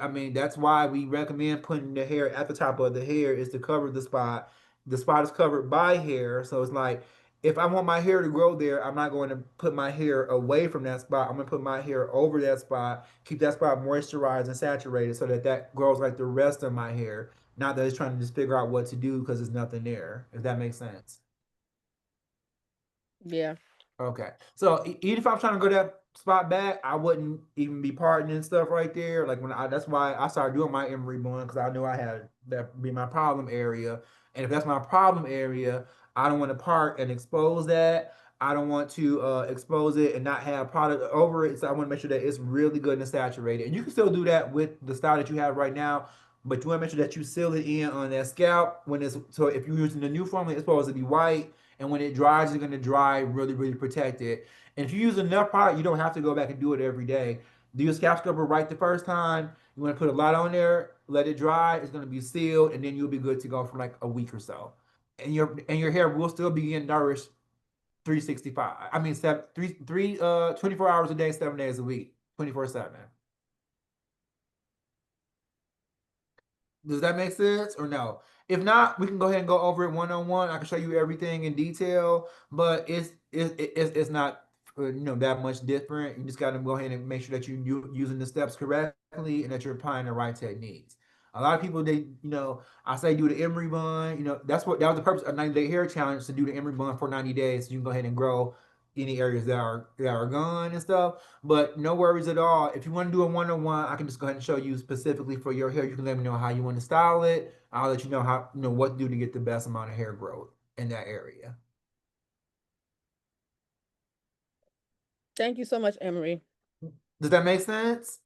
I mean, that's why we recommend putting the hair at the top of the hair is to cover the spot. The spot is covered by hair, so it's like if I want my hair to grow there, I'm not going to put my hair away from that spot. I'm going to put my hair over that spot, keep that spot moisturized and saturated so that that grows like the rest of my hair. Not that it's trying to just figure out what to do because there's nothing there. If that makes sense. Yeah. Okay. So even if I'm trying to go that spot back, I wouldn't even be pardoning stuff right there. Like that's why I started doing my emery bun because I knew I had that be my problem area. And if that's my problem area, I don't want to part and expose that. I don't want to expose it and not have product over it. So I want to make sure that it's really good and saturated. And you can still do that with the style that you have right now, but you want to make sure that you seal it in on that scalp when it's so if you're using the new formula, it's supposed to be white, and when it dries, it's going to dry really protected. And if you use enough product, you don't have to go back and do it every day. Do your scalp scrubber right the first time. You want to put a lot on there, let it dry. It's going to be sealed, and then you'll be good to go for like a week or so. And your hair will still be getting nourished 365. I mean, 24 hours a day, 7 days a week, 24/7. Does that make sense or no? If not, we can go ahead and go over it one on one. I can show you everything in detail, but it's not that much different. You just got to go ahead and make sure that you're using the steps correctly and that you're applying the right techniques. A lot of people I say do the emery bun. That was the purpose of 90-day hair challenge, to do the emery bun for 90 days. So you can go ahead and grow any areas that are gone and stuff. But no worries at all. If you want to do a one-on-one, I can just go ahead and show you specifically for your hair. You can let me know how you want to style it. I'll let you know what to do to get the best amount of hair growth in that area. Thank you so much, Emery. Does that make sense?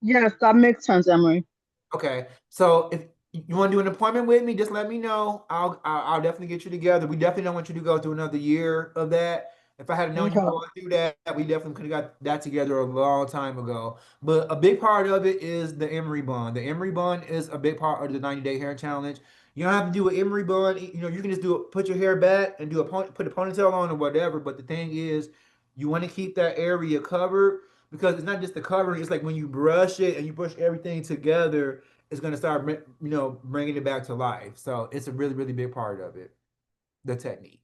Yes, that makes sense, Emery. Okay, so if you want to do an appointment with me, just let me know. I'll definitely get you together. We definitely don't want you to go through another year of that. If I had known you were Okay. going through that, we definitely could have got that together a long time ago. But a big part of it is the emery bun. The emery bun is a big part of the 90-day hair challenge. You don't have to do an emery bun. You can just put your hair back and put a ponytail on or whatever. But the thing is, you want to keep that area covered because it's not just the covering. It's like when you brush it and you brush everything together, is going to start, bringing it back to life. So it's a really, really big part of it, the technique.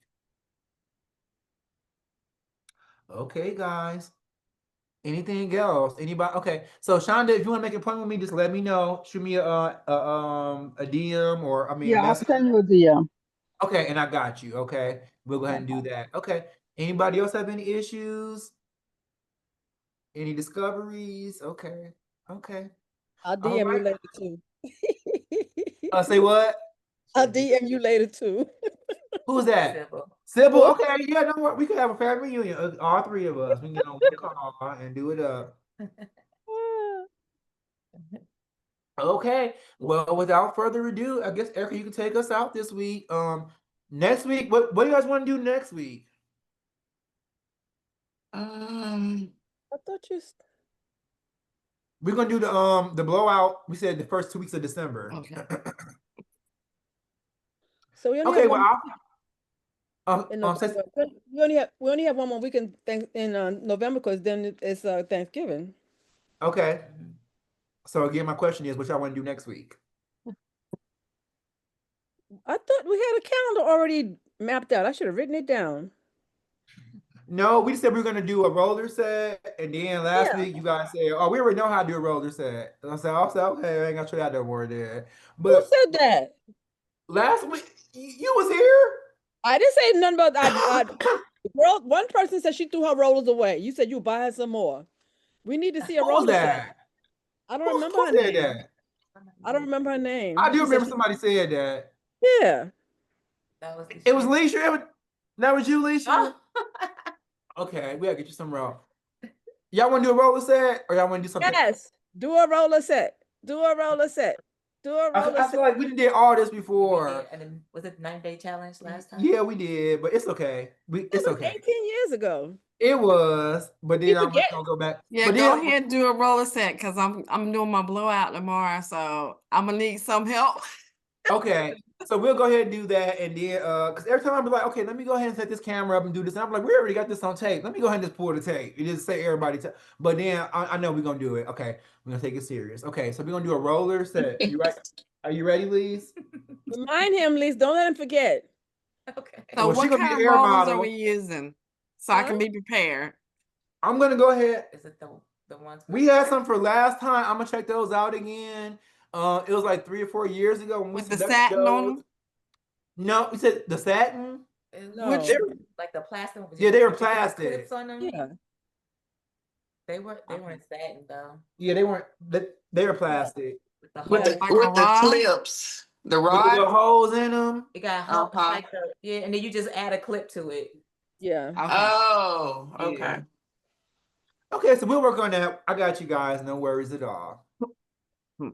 Okay, guys. Anything else? Anybody? Okay. So Shonda, if you want to make an appointment with me, just let me know. Shoot me a DM or a Yeah, I'll message. send you a DM. Okay, and I got you. Okay. We'll go ahead and do that. Okay. Anybody else have any issues? Any discoveries? Okay. Okay. I'll All DM you right. later too. Say what? I'll DM you later too. Who's that? Sybil. Sybil. Well, Okay. Yeah, don't worry. We could have a family reunion. All three of us. We can get on one call and do it up. Okay. Well, without further ado, I guess Erica, you can take us out this week. Next week, what do you guys want to do next week? I thought you. We're gonna do the blowout. We said the first 2 weeks of December. Okay. So we only Okay. have Well, one I'll in say, November. We only have one more weekend in November because then it's Thanksgiving. okay. So again, my question is, what y'all want to do next week? I thought we had a calendar already mapped out. I should have written it down. No, we said we were gonna do a roller set, and then last Yeah. week you guys said, "Oh, we already know how to do a roller set." And I said, okay, I ain't gonna show y'all no more there." Who But said that? last week you was here. I didn't say nothing about girl. One person said she threw her rollers away. You said you buy her some more. We need to see a Who was roller set. that? I don't remember Who her said name. that? I don't remember her name. I do She said remember somebody said that. yeah. That was It was Leisha. That was you, Leisha. Oh. Okay, we gotta get you some roll. Y'all want to do a roller set, or y'all want to do something? Yes. Do a roller set. Do a roller set. Do a roller I set. feel like we did all this We before. did, and then was it 9-day challenge last time? Yeah, we did, but it's okay. It It's was okay. 18 years ago. It was, but then You I'm just forget? gonna go back. Yeah, But go then, ahead and do a roller set because I'm doing my blowout tomorrow, so I'm gonna need some help. okay, so we'll go ahead and do that, and then because every time I'm like, okay, let me go ahead and set this camera up and do this, and I'm like, we already got this on tape. Let me go ahead and just pull the tape. You just say everybody. But then I know we're gonna do it. Okay, we're gonna take it serious. Okay, so we're gonna do a roller set. You right? Are you ready, Lise? Remind him, Lise. Don't let him forget. Okay. So Well, she what gonna be kind the of air rollers are model. we using so I Huh? can be prepared? I'm gonna go ahead. Is it the ones We had some for last time. I'm gonna check those out again. It was like 3 or 4 years ago when we With the selected satin on those. them? No, we said the satin. No. They were, like the plastic ones? yeah, they were Did you put plastic. clips on them? Yeah. They weren't satin though. Yeah, they weren't. They were plastic With the With Yeah. holes. the Like a with the rod? clips, the with the rod. little holes in them. It got Uh-huh. like yeah, and then you just add a clip to it. Yeah. Okay. Oh, Yeah. okay. Okay, so we'll work on that. I got you guys. No worries at all. Hmm.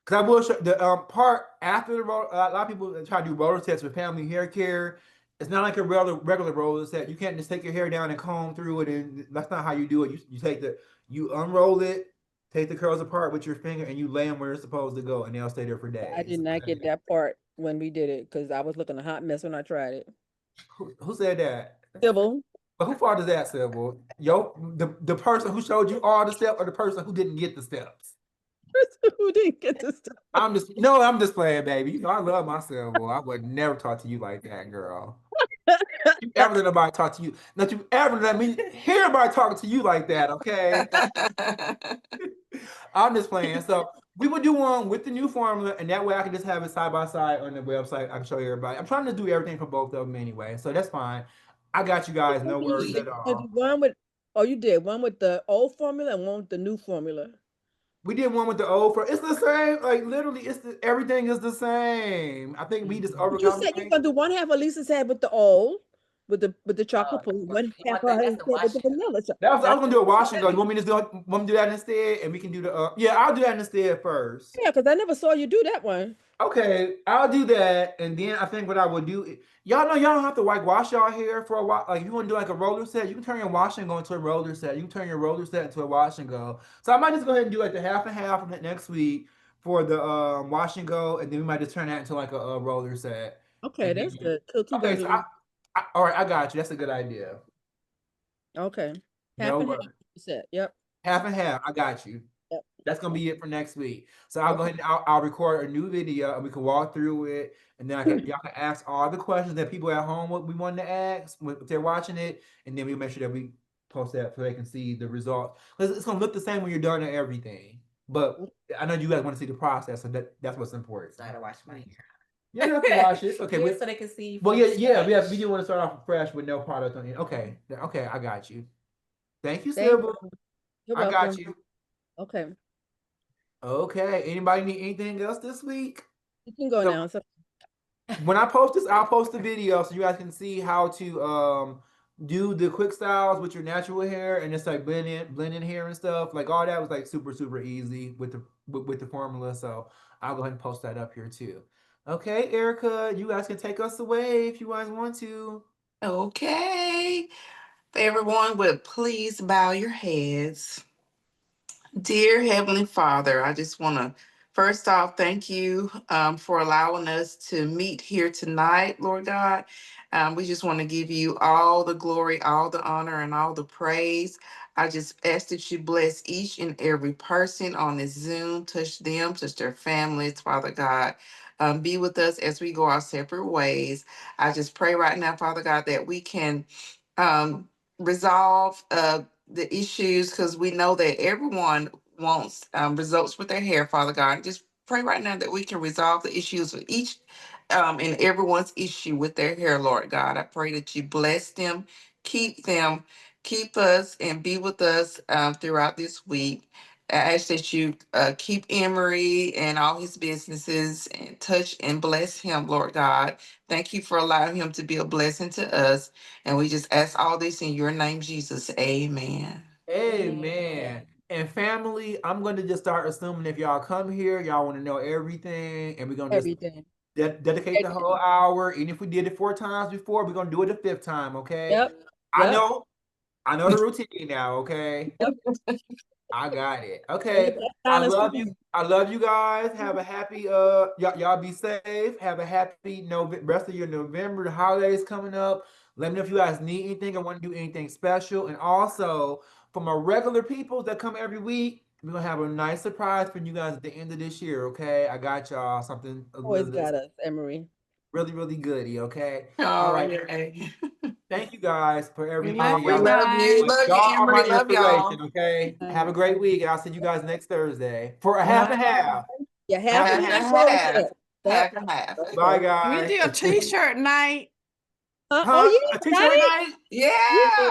Because I will show the part after the roller. A lot of people try to do roller sets with family hair care. It's not like a regular roller set. You can't just take your hair down and comb through it, and that's not how you do it. You unroll it, take the curls apart with your finger, and you lay them where it's supposed to go, and they'll stay there for days. I did not Okay? get that part when we did it because I was looking a hot mess when I tried it. Who said that? Sybil. But who fault is that, Sybil? The person who showed you all the steps, or the person who didn't get the steps? Who didn't get this stuff? I'm just playing, baby. You know I love myself. Boy. I would never talk to you like that, girl. You ever let nobody talk to you? Not you ever let me hear anybody talking to you like that, okay? I'm just playing. So we would do one with the new formula, and that way I can just have it side by side on the website. I can show everybody. I'm trying to do everything for both of them anyway, so that's fine. I got you guys. No worries at all. One with you did one with the old formula and one with the new formula. We did one with the old for it's the same, like literally, everything is the same. I think we just But you said you're overcomplicate. gonna do one half of Lisa's head with the old, with the chocolate pudding, one you half want of her that's head the with the wash and vanilla. I was gonna do a wash and go. You want me to do that instead, and we can do the yeah. I'll do that instead first. Yeah, because I never saw you do that one. Okay, I'll do that, and then I think what I would do, y'all know y'all don't have to like wash y'all hair for a while. Like if you want to do like a roller set, you can turn your wash and go into a roller set. You can turn your roller set into a wash and go. So I might just go ahead and do like the half and half next week for the wash and go, and then we might just turn that into like a roller set. Okay, that's good. Kill two Okay, birds so with all right, I got you. That's a good idea. okay. Half No and half worries. set. Yep. Half and half. I got you. Yep. That's gonna be it for next week. So I'll go ahead and I'll record a new video and we can walk through it. And then y'all can ask all the questions that people at home what we wanted to ask if they're watching it, and then we'll make sure that we post that so they can see the results. Because it's gonna look the same when you're done and everything. But I know you guys want to see the process, so that's what's important. So I gotta wash my hair. You don't have to wash it. Okay. Yeah, so they can see. Well, from yeah. scratch. We do want to start off fresh with no product on it. Okay. Okay, I got you. Thank you, Thank Sybil. you. You're I got welcome. you. Okay. Okay. Anybody need anything else this week? You can go So now. So when I post this, I'll post a video so you guys can see how to do the quick styles with your natural hair and just like blending hair and stuff. Like all that was like super easy with the formula. So I'll go ahead and post that up here too. Okay, Erica, you guys can take us away if you guys want to. Okay. Everyone would please bow your heads. Dear Heavenly Father, I just want to first off thank you for allowing us to meet here tonight, Lord God. We just want to give you all the glory, all the honor, and all the praise. I just ask that you bless each and every person on this Zoom, touch them, touch their families, Father God. Be with us as we go our separate ways. I just pray right now, Father God, that we can um, resolve the issues because we know that everyone wants results with their hair, Father God. Just pray right now that we can resolve the issues with each and everyone's issue with their hair, Lord God. I pray that you bless them, keep us, and be with us throughout this week. I ask that you keep Emery and all his businesses and touch and bless him, Lord God. Thank you for allowing him to be a blessing to us. And we just ask all this in your name, Jesus. Amen. Amen. And family, I'm going to just start assuming if y'all come here, y'all want to know everything, and we're going to just everything. dedicate the whole hour. And if we did it 4 times before, we're gonna do it the 5th time, okay? Yep. I Yep. know, I know the routine now, okay? Yep. I got it. And the Okay. best I time is love you. coming. I love you guys. Have a happy y'all be safe. Have a happy rest of your November. The holidays coming up. Let me know if you guys need anything or want to do anything special. And also for my regular people that come every week, we're gonna have a nice surprise for you guys at the end of this year, okay? I got y'all something a Always little got us, Emery. really goody, okay? All Oh, right. yeah. Thank you guys for We love everything. We you Y'all, love you. guys. Love you, y'all are my Emery. Love inspiration, y'all. okay? Have a great week, and I'll see you guys next Thursday for a Bye. half and half. Yeah, half Half and and Half half and half. rose half. hip. Yep. Half and half. Bye, Okay. We guys. do a t-shirt night. Oh Huh? A yeah, t-shirt right? night? Yeah.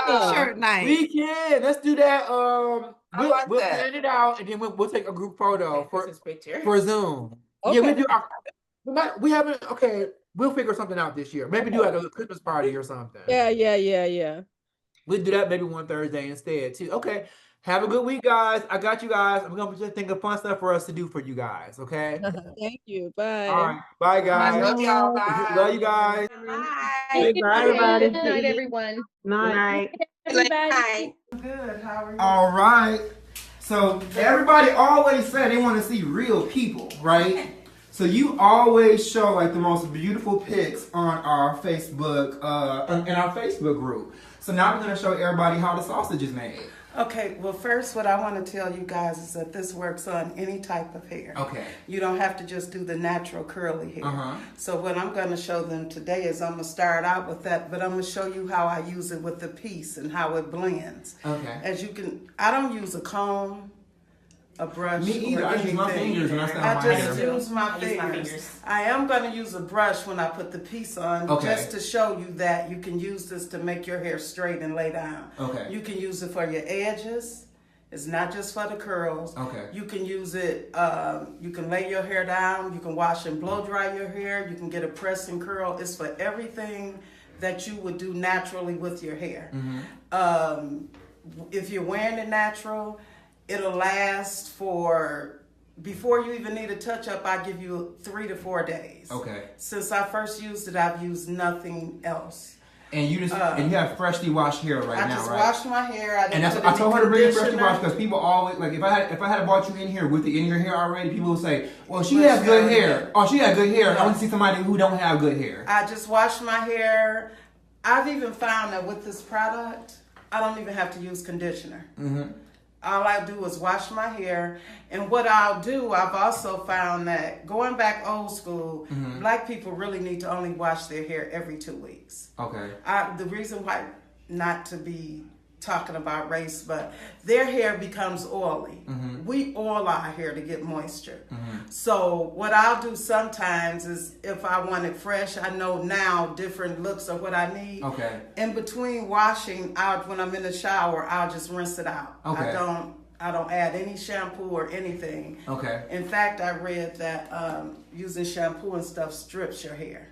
T-shirt night. We can. Let's do that. I like We'll that. plan it out, and then we'll take a group photo Take Christmas picture. for Zoom. Yeah, we Okay. do. We haven't. Okay, we'll figure something out this year. Maybe do like a Christmas party or something. Yeah. We'll do that maybe one Thursday instead too. Okay. Have a good week, guys. I got you guys. I'm gonna just think of fun stuff for us to do for you guys. Okay. Thank you. All Bye. right. Bye, I guys. love y'all. Love Bye. you guys. Bye. Bye, everybody. Good night, everyone. Good night. Everybody. Good. How are you? All right. So everybody always say they want to see real people, right? So you always show like the most beautiful pics on our Facebook, in our Facebook group. So now we're gonna show everybody how the sausage is made. Okay, well, first, what I want to tell you guys is that this works on any type of hair. Okay. You don't have to just do the natural curly hair. Uh-huh. So what I'm going to show them today is I'm going to start out with that, but I'm going to show you how I use it with the piece and how it blends. Okay. As you can, I don't use a comb, a brush, Me either. or I use my anything. fingers when I style I my just hair. use my I use my fingers. fingers. I am going to use a brush when I put the piece on, Okay. just to show you that you can use this to make your hair straight and lay down. Okay. You can use it for your edges. It's not just for the curls. Okay. You can use it, you can lay your hair down, you can wash and blow dry your hair, you can get a press and curl. It's for everything that you would do naturally with your hair. If you're wearing it natural, it'll last for, before you even need a touch up, I give you 3 to 4 days. Okay. Since I first used it, I've used nothing else. And you just and you have freshly washed hair right I now, just right? washed my hair. I didn't And that's put I any told her to bring freshly conditioner. washed because people always like if I had brought you in here with the in your hair already, people would say, "Well, she Well, has she good already hair. did. Oh, she had good hair." I No. want to see somebody who don't have good hair. I just wash my hair. I've even found that with this product, I don't even have to use conditioner. all I do is wash my hair. And what I'll do, I've also found that going back old school, black people really need to only wash their hair every 2 weeks. Okay. The reason why, not to be talking about race, but their hair becomes oily. We oil our hair to get moisture. So what I'll do sometimes is, if I want it fresh, I know now different looks are what I need. Okay. In between washing out, when I'm in the shower, I'll just rinse it out. Okay. I don't add any shampoo or anything. Okay. In fact, I read that using shampoo and stuff strips your hair.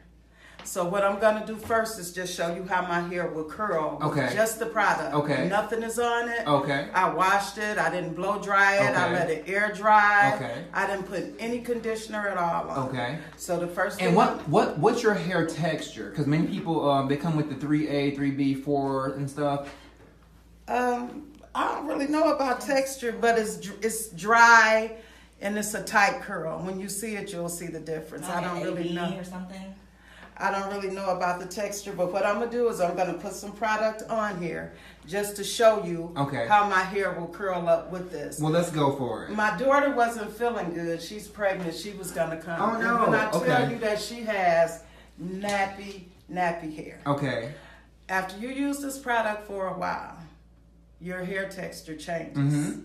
So what I'm gonna do first is just show you how my hair will curl with Okay. just the product. Okay. Nothing is on it. Okay. I washed it. I didn't blow dry it. I Okay. let it air dry. Okay. I didn't put any conditioner at all on it. Okay. So the first thing. And what's your hair texture? Because many people they come with the 3A, 3B, 4 and stuff. I don't really know about texture, but it's dry and it's a tight curl. When you see it, you'll see the difference. I don't really know. Or something. I don't really know about the texture, but what I'm gonna do is I'm gonna put some product on here just to show you how my hair will curl up with this. Well, let's go for it. My daughter wasn't feeling good. She's pregnant. She was gonna come. Oh, no. And when I tell Okay. you that she has nappy hair. Okay. After you use this product for a while, your hair texture changes.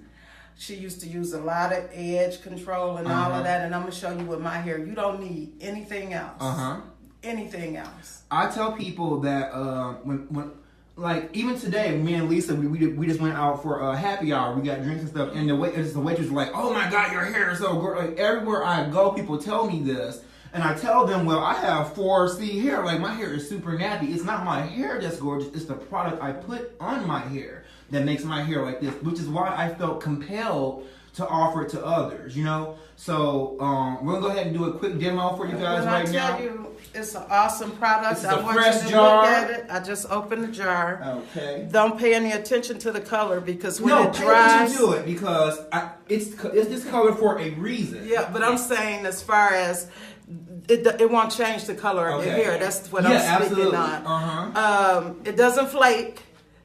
She used to use a lot of edge control and all of that, and I'm gonna show you with my hair. You don't need anything else. Anything else. I tell people that when like even today, me and Lisa, we just went out for a happy hour. We got drinks and stuff, and the waitress was like, "Oh my God, your hair is so good!" Like everywhere I go, people tell me this, and I tell them, "Well, I have 4C hair. Like my hair is super nappy. It's not my hair that's gorgeous. It's the product I put on my hair that makes my hair like this." Which is why I felt compelled to offer it to others. You know. So we're gonna go ahead and do a quick demo for you guys right now. I tell you, it's an awesome product. This is a I want fresh you to jar. look at it. I just opened the jar. Okay. Don't pay any attention to the color because when No, it pay dries. attention to it because it's this color for a reason. Yeah, but I'm saying as far as it won't change the color of your hair. That's what I'm speaking on. It doesn't flake.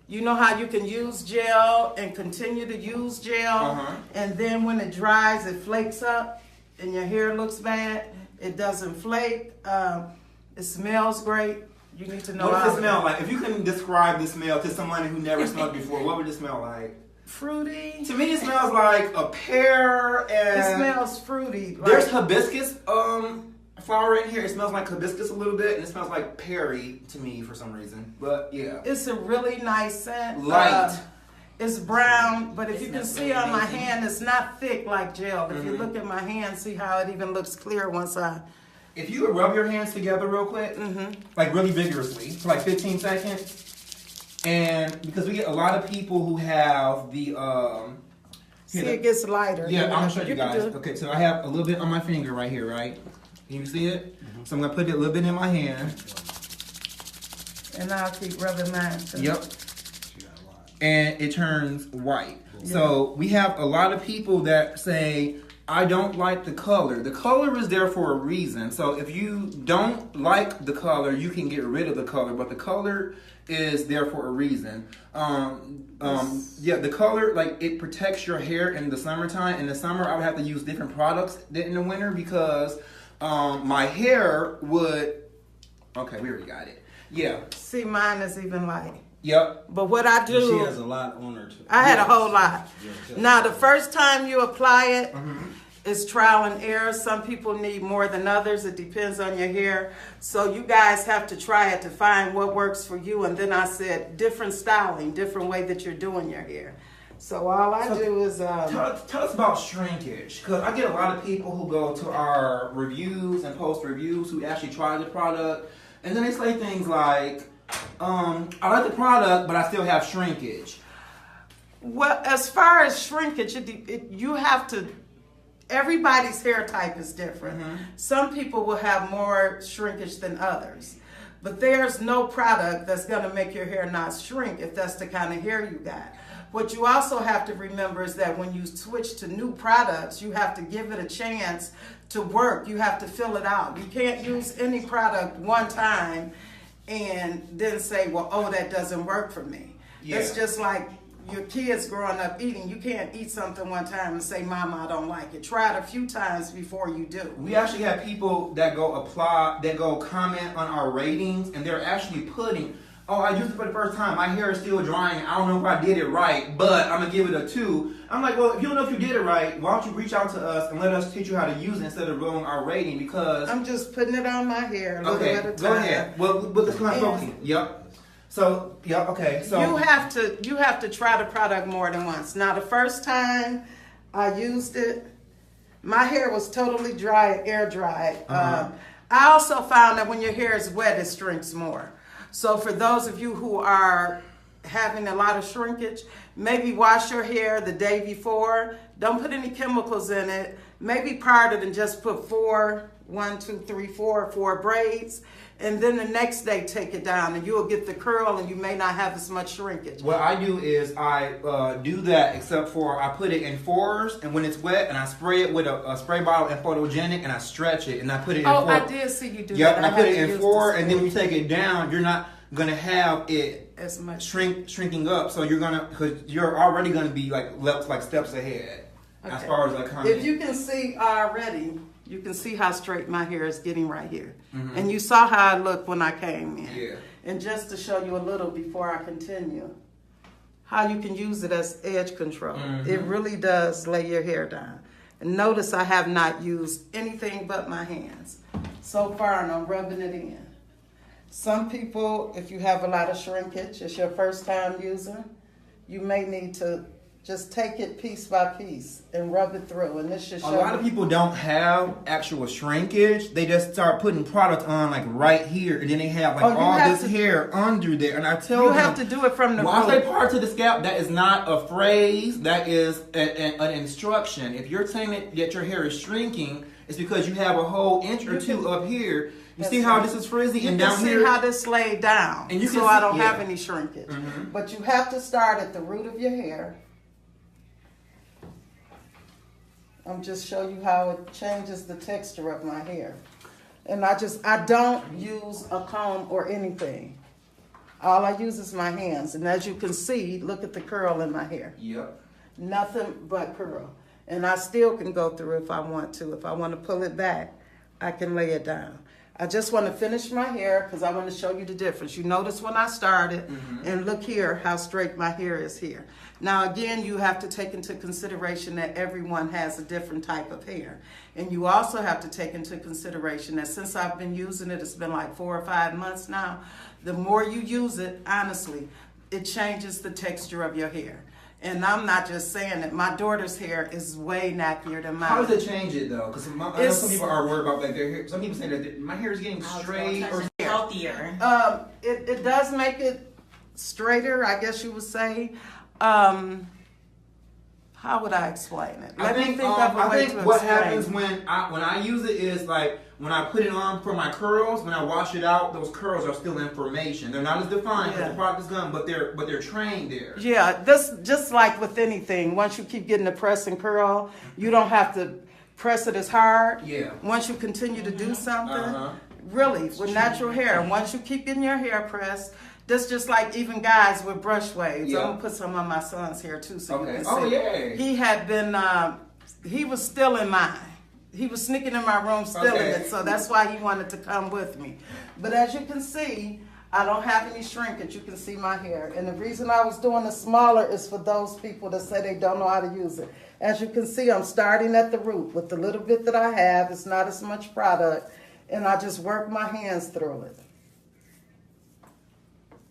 You know how you can use gel and continue to use gel, and then when it dries, it flakes up, and your hair looks bad. It doesn't flake. It smells great. You need to know. What does it smell like? If you can describe the smell to someone who never smelled before, what would it smell like? Fruity. To me, it smells like a pear and. It smells fruity. There's hibiscus flower in here. It smells like hibiscus a little bit, and it smells like perry to me for some reason. But yeah, it's a really nice scent. Light. It's brown, but if you can see on my hand, it's not thick like gel. If you look at my hand, see how it even looks clear once I. If you would rub your hands together real quick, like really vigorously, for like 15 seconds, and because we get a lot of people who have the see, it gets lighter. Yeah, I'm gonna show you guys. Okay, so I have a little bit on my finger right here, right? Can you see it? So I'm gonna put it a little bit in my hand. And I'll keep rubbing mine too. Yep. And it turns white. Yeah. So we have a lot of people that say, I don't like the color. The color is there for a reason. So if you don't like the color, you can get rid of the color, but the color is there for a reason. Yeah, the color, like, it protects your hair in the summertime. In the summer, I would have to use different products than in the winter because my hair would, okay, we already got it. Yeah. See, mine is even light. Yep. But what I do, she has a lot on her too. I had a whole lot. Now, the first time you apply it, it's trial and error. Some people need more than others. It depends on your hair. So you guys have to try it to find what works for you. And then I said different styling, different way that you're doing your hair. So all I do is... Tell us about shrinkage. Because I get a lot of people who go to our reviews and post reviews who actually try the product. And then they say things like, I like the product, but I still have shrinkage. Well, as far as shrinkage, you have to... Everybody's hair type is different. Some people will have more shrinkage than others. But there's no product that's going to make your hair not shrink if that's the kind of hair you got. What you also have to remember is that when you switch to new products, you have to give it a chance to work. You have to fill it out. You can't use any product one time and then say, well, oh, that doesn't work for me. Yeah. It's just like your kids growing up eating, you can't eat something one time and say, Mama, I don't like it. Try it a few times before you do. We actually have people that go comment on our ratings, and they're actually putting, oh, I used it for the first time. My hair is still drying. I don't know if I did it right, but I'm going to give it a 2. I'm like, well, if you don't know if you did it right, why don't you reach out to us and let us teach you how to use it instead of rolling our rating, because... I'm just putting it on my hair a little okay, at a time. go ahead. Well, let's come on, focus. Yep. So, yeah, okay. So you have to try the product more than once. Now, the first time I used it, my hair was totally dry, air dried. I also found that when your hair is wet, it shrinks more. So for those of you who are having a lot of shrinkage, maybe wash your hair the day before. Don't put any chemicals in it. Maybe part it and just put 4 braids. And then the next day take it down and you'll get the curl and you may not have as much shrinkage. What I do is I do that, except for I put it in 4s, and when it's wet, and I spray it with a spray bottle and photogenic, and I stretch it, and I put it in 4. Oh, I did see you do that. Yep, and I put it in 4, and then when you take it down, you're not gonna have it as much shrinking up. So because you're already gonna be like steps ahead as far as like coming. If you can see already, you can see how straight my hair is getting right here. And you saw how I looked when I came in. Yeah. And just to show you a little before I continue, how you can use it as edge control. It really does lay your hair down. And notice I have not used anything but my hands so far, and I'm rubbing it in. Some people, if you have a lot of shrinkage, it's your first time using, you may need to just take it piece by piece and rub it through. And this should show a lot of people don't have actual shrinkage. They just start putting product on like right here, and then they have all this hair under there. And I tell them, you have to do it from the root. When I say part to the scalp, that is not a phrase. That is an instruction. If you're saying that your hair is shrinking, it's because you have a whole inch or 2 up here. You see how this is frizzy, and down here. You can see how this laid down, and you can I don't have any shrinkage. But you have to start at the root of your hair. I'm just show you how it changes the texture of my hair. And I don't use a comb or anything. All I use is my hands. And as you can see, look at the curl in my hair. Yep. Nothing but curl. And I still can go through if I want to. If I want to pull it back, I can lay it down. I just want to finish my hair because I want to show you the difference. You notice when I started, and look here how straight my hair is here. Now again, you have to take into consideration that everyone has a different type of hair. And you also have to take into consideration that since I've been using it, it's been like 4 or 5 months now, the more you use it, honestly, it changes the texture of your hair. And I'm not just saying it. My daughter's hair is way nappier than mine. How does it change it though? Because I know some people are worried about their hair. Some people say that my hair is getting straight or healthier. It does make it straighter, I guess you would say. How would I explain it? I think what happens when I use it is like when I put it on for my curls, when I wash it out, those curls are still in formation. They're not as defined because the product is done, but they're trained there. Yeah, this just like with anything. Once you keep getting the press and curl, you don't have to press it as hard. Yeah. Once you continue to do something, really with natural hair, once you keep getting your hair pressed. That's just like even guys with brush waves. Yeah. I'm gonna put some on my son's hair too, so you can see. Oh yeah. He had been. He was still in mine. He was sneaking in my room, stealing it. So that's why he wanted to come with me. But as you can see, I don't have any shrinkage. You can see my hair, and the reason I was doing it smaller is for those people that say they don't know how to use it. As you can see, I'm starting at the root with the little bit that I have. It's not as much product, and I just work my hands through it.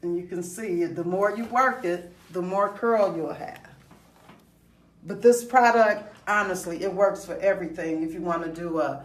And you can see, the more you work it, the more curl you'll have. But this product, honestly, it works for everything. If you want to do a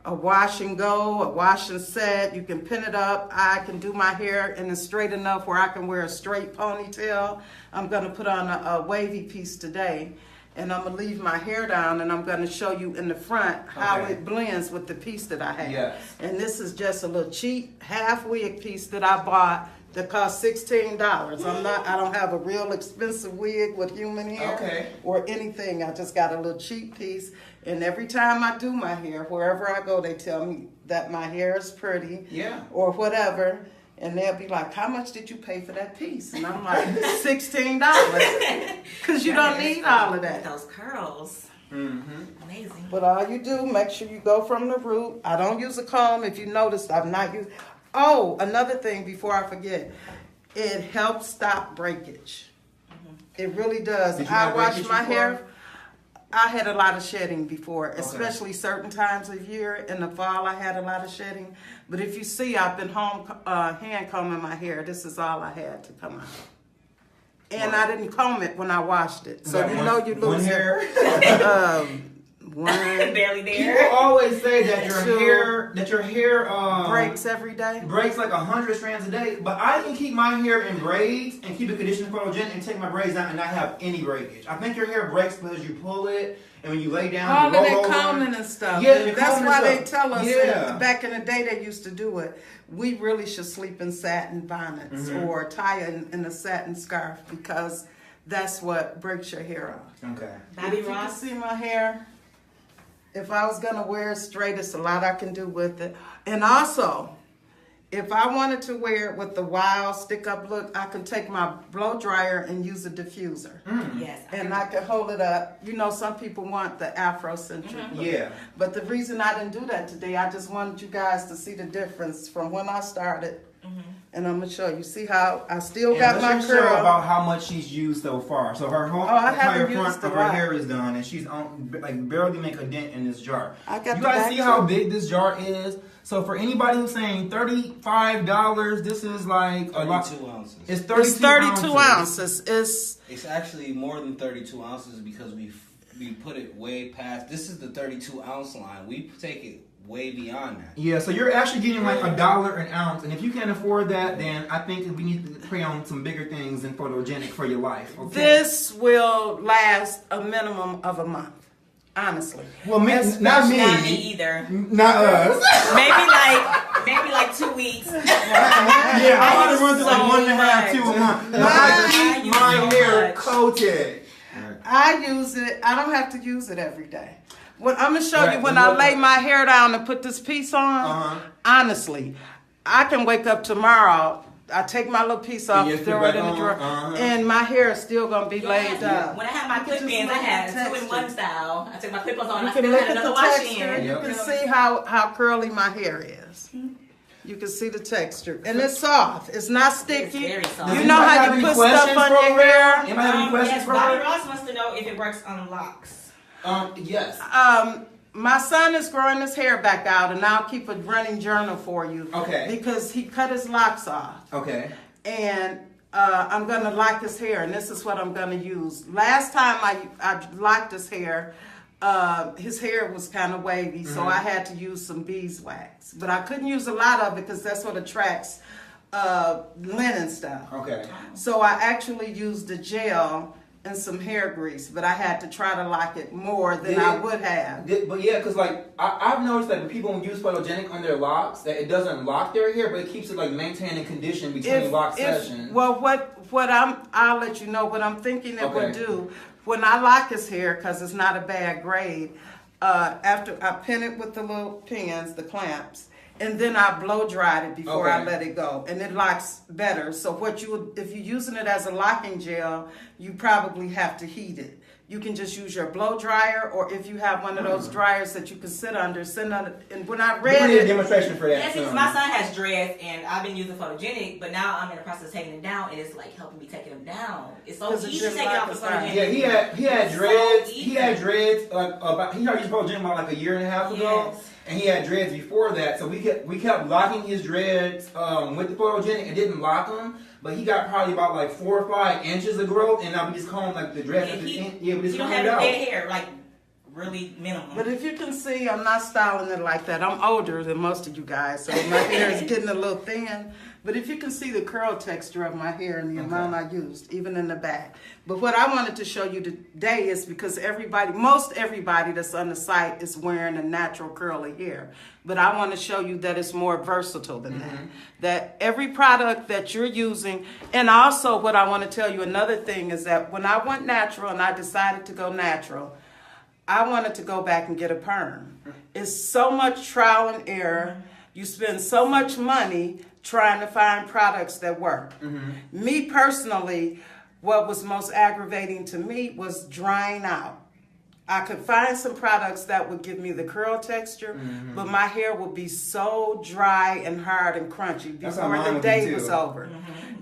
wash and go, a wash and set, you can pin it up. I can do my hair and it's straight enough where I can wear a straight ponytail. I'm going to put on a wavy piece today. And I'm going to leave my hair down, and I'm going to show you in the front how it blends with the piece that I have. Yes. And this is just a little cheap half wig piece that I bought that cost $16. I don't have a real expensive wig with human hair or anything. I just got a little cheap piece. And every time I do my hair, wherever I go, they tell me that my hair is pretty or whatever. And they'll be like, how much did you pay for that piece? And I'm like, $16. Because you don't need all of that. Those curls. Amazing. But all you do, make sure you go from the root. I don't use a comb. If you noticed, I'm not using. Oh, another thing before I forget. It helps stop breakage. It really does. Did you I have wash breakage my before? hair. I had a lot of shedding before, especially certain times of year. In the fall, I had a lot of shedding. But if you see, I've been home hand combing my hair. This is all I had to come out. And I didn't comb it when I washed it. So you know you lose one hair. one Barely People there. always say that Two. your hair breaks every day. breaks like 100 strands a day. But I can keep my hair in braids and keep it conditioned photogenic and take my braids out and not have any breakage. I think your hair breaks because you pull it and when you lay down, All you of roll that over. combing and stuff. Yeah, And the that's combing why and they stuff. tell us Yeah. back in the day they used to do it. We really should sleep in satin bonnets or tie in a satin scarf because that's what breaks your hair off. Okay. Bobby If you can Ross. see my hair, if I was gonna wear it straight, it's a lot I can do with it. And also, if I wanted to wear it with the wild stick-up look, I can take my blow dryer and use a diffuser. Yes. And I can hold it up. You know, some people want the Afrocentric look. Yeah. But the reason I didn't do that today, I just wanted you guys to see the difference from when I started. And I'm gonna show you. See how I still got my let's just show curl. about how much she's used so far. So her whole I entire haven't front used of a her lot. hair is done, and she's on like barely make a dent in this jar. I got you the guys back see too. how big this jar is? So for anybody who's saying $35, this is like a lot. 32 ounces. It's 32, It's 32 ounces. It's actually more than 32 ounces because we put it way past. This is the 32 ounce line. We take it way beyond that. Yeah, so you're actually getting like $1 an ounce, and if you can't afford that, then I think we need to pray on some bigger things than photogenic for your life. Okay? This will last a minimum of a month. Honestly. well, not me, Not me either. not us. Maybe like 2 weeks. Yeah, I want to run through like so 1.5, 2 a month. But I keep use my so hair much. coated. I use it. I don't have to use it every day. When I'm gonna show Right, you when but I look- lay my hair down and put this piece on. Honestly, I can wake up tomorrow. I take my little piece off, you put throw it back in the on, drawer, and my hair is still gonna be laid Yes. down. When I had my You can just clip-ins, I look at had the a 2-in-1 texture. style. I took my clip-ons on. You I can still look had at the another wash texture. in. You can see how curly my hair is. You can see the texture, and it's soft. It's not sticky. very soft. You Does know anybody how have you any put questions stuff on for your her? hair. Anybody have any questions Yes, for Bobby her? Ross wants to know if it works on locks. Yes. My son is growing his hair back out, and I'll keep a running journal for you. Okay. Because he cut his locks off, Okay. and I'm gonna lock his hair, and this is what I'm gonna use. Last time I locked his hair was kind of wavy, so I had to use some beeswax, but I couldn't use a lot of it because that's what attracts linen stuff. Okay. So I actually used the gel and some hair grease, but I had to try to lock it more than I would have. But yeah, because like I've noticed that when people use photogenic on their locks, that it doesn't lock their hair, but it keeps it like maintained and conditioned between lock sessions. Well, I'll let you know what I'm thinking it would Okay. do. When I lock his hair, because it's not a bad grade, after I pin it with the little pins, the clamps, and then I blow dried it before I Okay. let it go, and it locks better. So if you're using it as a locking gel, you probably have to heat it. You can just use your blow dryer, or if you have one of those dryers that you can sit under. And when I We read need a it, demonstration for that. Yes, because soon. my son has dreads, and I've been using photogenic, but now I'm in the process of taking it down, and it's like helping me take them down. It's so 'Cause it easy to just take it off like the the photogenic. Yeah, he had So dreads. easy. He had dreads he started using photogenic about like a year and a half ago, Yes. and he had dreads before that. So we kept locking his dreads with the photogenic. It didn't lock them, but he got probably about like 4 or 5 inches of growth, and now we just comb like the dreads. And at the he, end. Yeah, we just he don't comb have it the out. dead hair, like really minimal. but if you can see, I'm not styling it like that. I'm older than most of you guys, so my hair is getting a little thin. But if you can see the curl texture of my hair and the amount I used, even in the back. But what I wanted to show you today is because most everybody that's on the site is wearing a natural curly hair. But I want to show you that it's more versatile than that. That every product that you're using, and also what I want to tell you, another thing is that when I went natural and I decided to go natural, I wanted to go back and get a perm. It's so much trial and error. You spend so much money trying to find products that work. Me personally, what was most aggravating to me was drying out. I could find some products that would give me the curl texture, but my hair would be so dry and hard and crunchy before the day was over.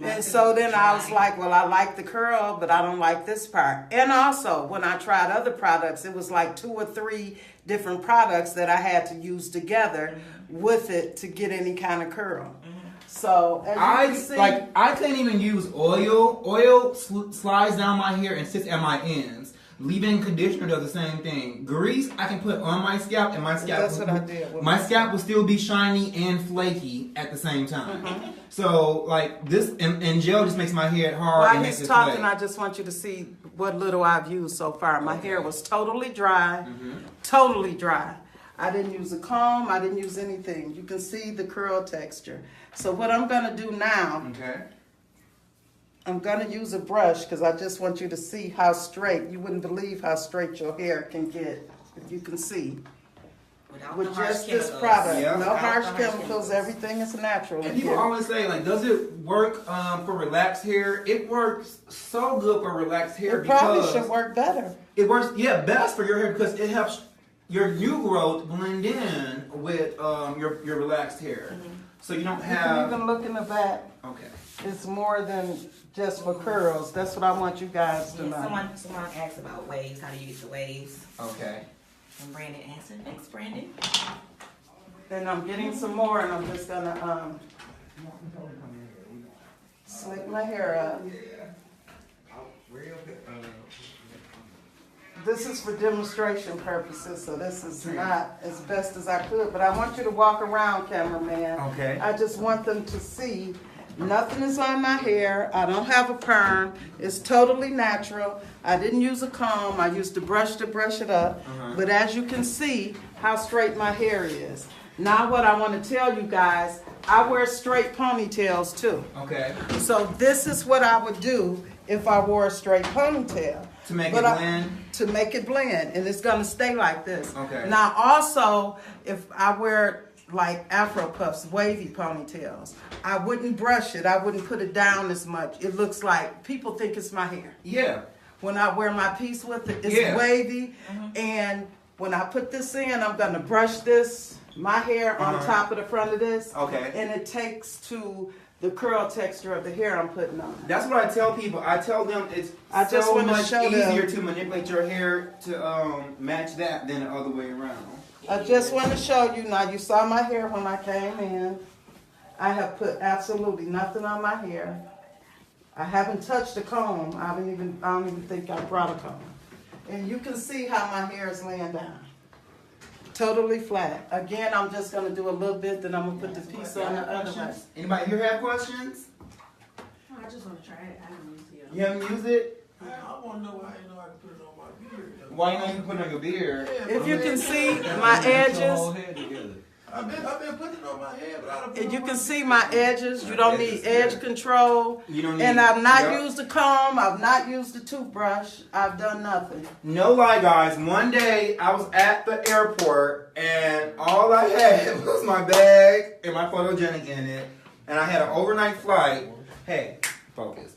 And so then I was like, well, I like the curl, but I don't like this part. And also, when I tried other products, it was like 2 or 3 different products that I had to use together with it to get any kind of curl. So as you can see, I couldn't even use oil. Oil slides down my hair and sits at my ends. Leave-in conditioner does the same thing. Grease I can put on my scalp, and my scalp. That's what I did with my scalp will still be shiny and flaky at the same time. So like this, and gel just makes my hair hard. while and he's makes it talking, flake. I just want you to see what little I've used so far. My hair was totally dry, totally dry. I didn't use a comb. I didn't use anything. You can see the curl texture. So what I'm gonna do now, I'm gonna use a brush because I just want you to see how straight. You wouldn't believe how straight your hair can get if you can see. With just this product, no harsh chemicals, everything is natural. And people always say, like, does it work for relaxed hair? It works so good for relaxed hair. It probably should work better. It works, best for your hair because it helps your new growth blend in with your relaxed hair. So you don't have. You can look in the back. Okay. It's more than just for curls. That's what I want you guys to know. Someone asked about waves. How do you get the waves? Okay. And Brandon answered. Thanks, Brandon. Then I'm getting some more, and I'm just gonna slick my hair up. This is for demonstration purposes, so this is not as best as I could, but I want you to walk around, cameraman. Okay. I just want them to see nothing is on my hair. I don't have a perm. It's totally natural. I didn't use a comb. I used a brush to brush it up. But as you can see how straight my hair is. Now what I want to tell you guys, I wear straight ponytails too. Okay. So this is what I would do if I wore a straight ponytail. To make it blend? To make it blend, and it's gonna stay like this. Okay. Now also, if I wear like Afro puffs, wavy ponytails, I wouldn't brush it. I wouldn't put it down as much. It looks like people think it's my hair. Yeah. When I wear my piece with it, it's wavy, and when I put this in, I'm gonna brush my hair on top of the front of this. Okay. And it takes to the curl texture of the hair I'm putting on. That's what I tell people. I tell them it's so much easier to manipulate your hair to match that than the other way around. I just want to show you now. You saw my hair when I came in. I have put absolutely nothing on my hair. I haven't touched a comb. I don't even think I brought a comb. And you can see how my hair is laying down. Totally flat. Again, I'm just going to do a little bit, then I'm going to put the piece on the other side. Anybody here have questions? I just want to try it. I don't use it. You haven't used it? I want to know why I can put it on my beard. Why you know you can put it on your beard? If you can see my edges, I've been putting it on my head, but I don't. and you can see my edges. You don't need edge control. You don't need, and I've not used a comb. I've not used a toothbrush. I've done nothing. No lie, guys. One day I was at the airport and all I had was my bag and my photogenic in it, and I had an overnight flight. Hey, focus.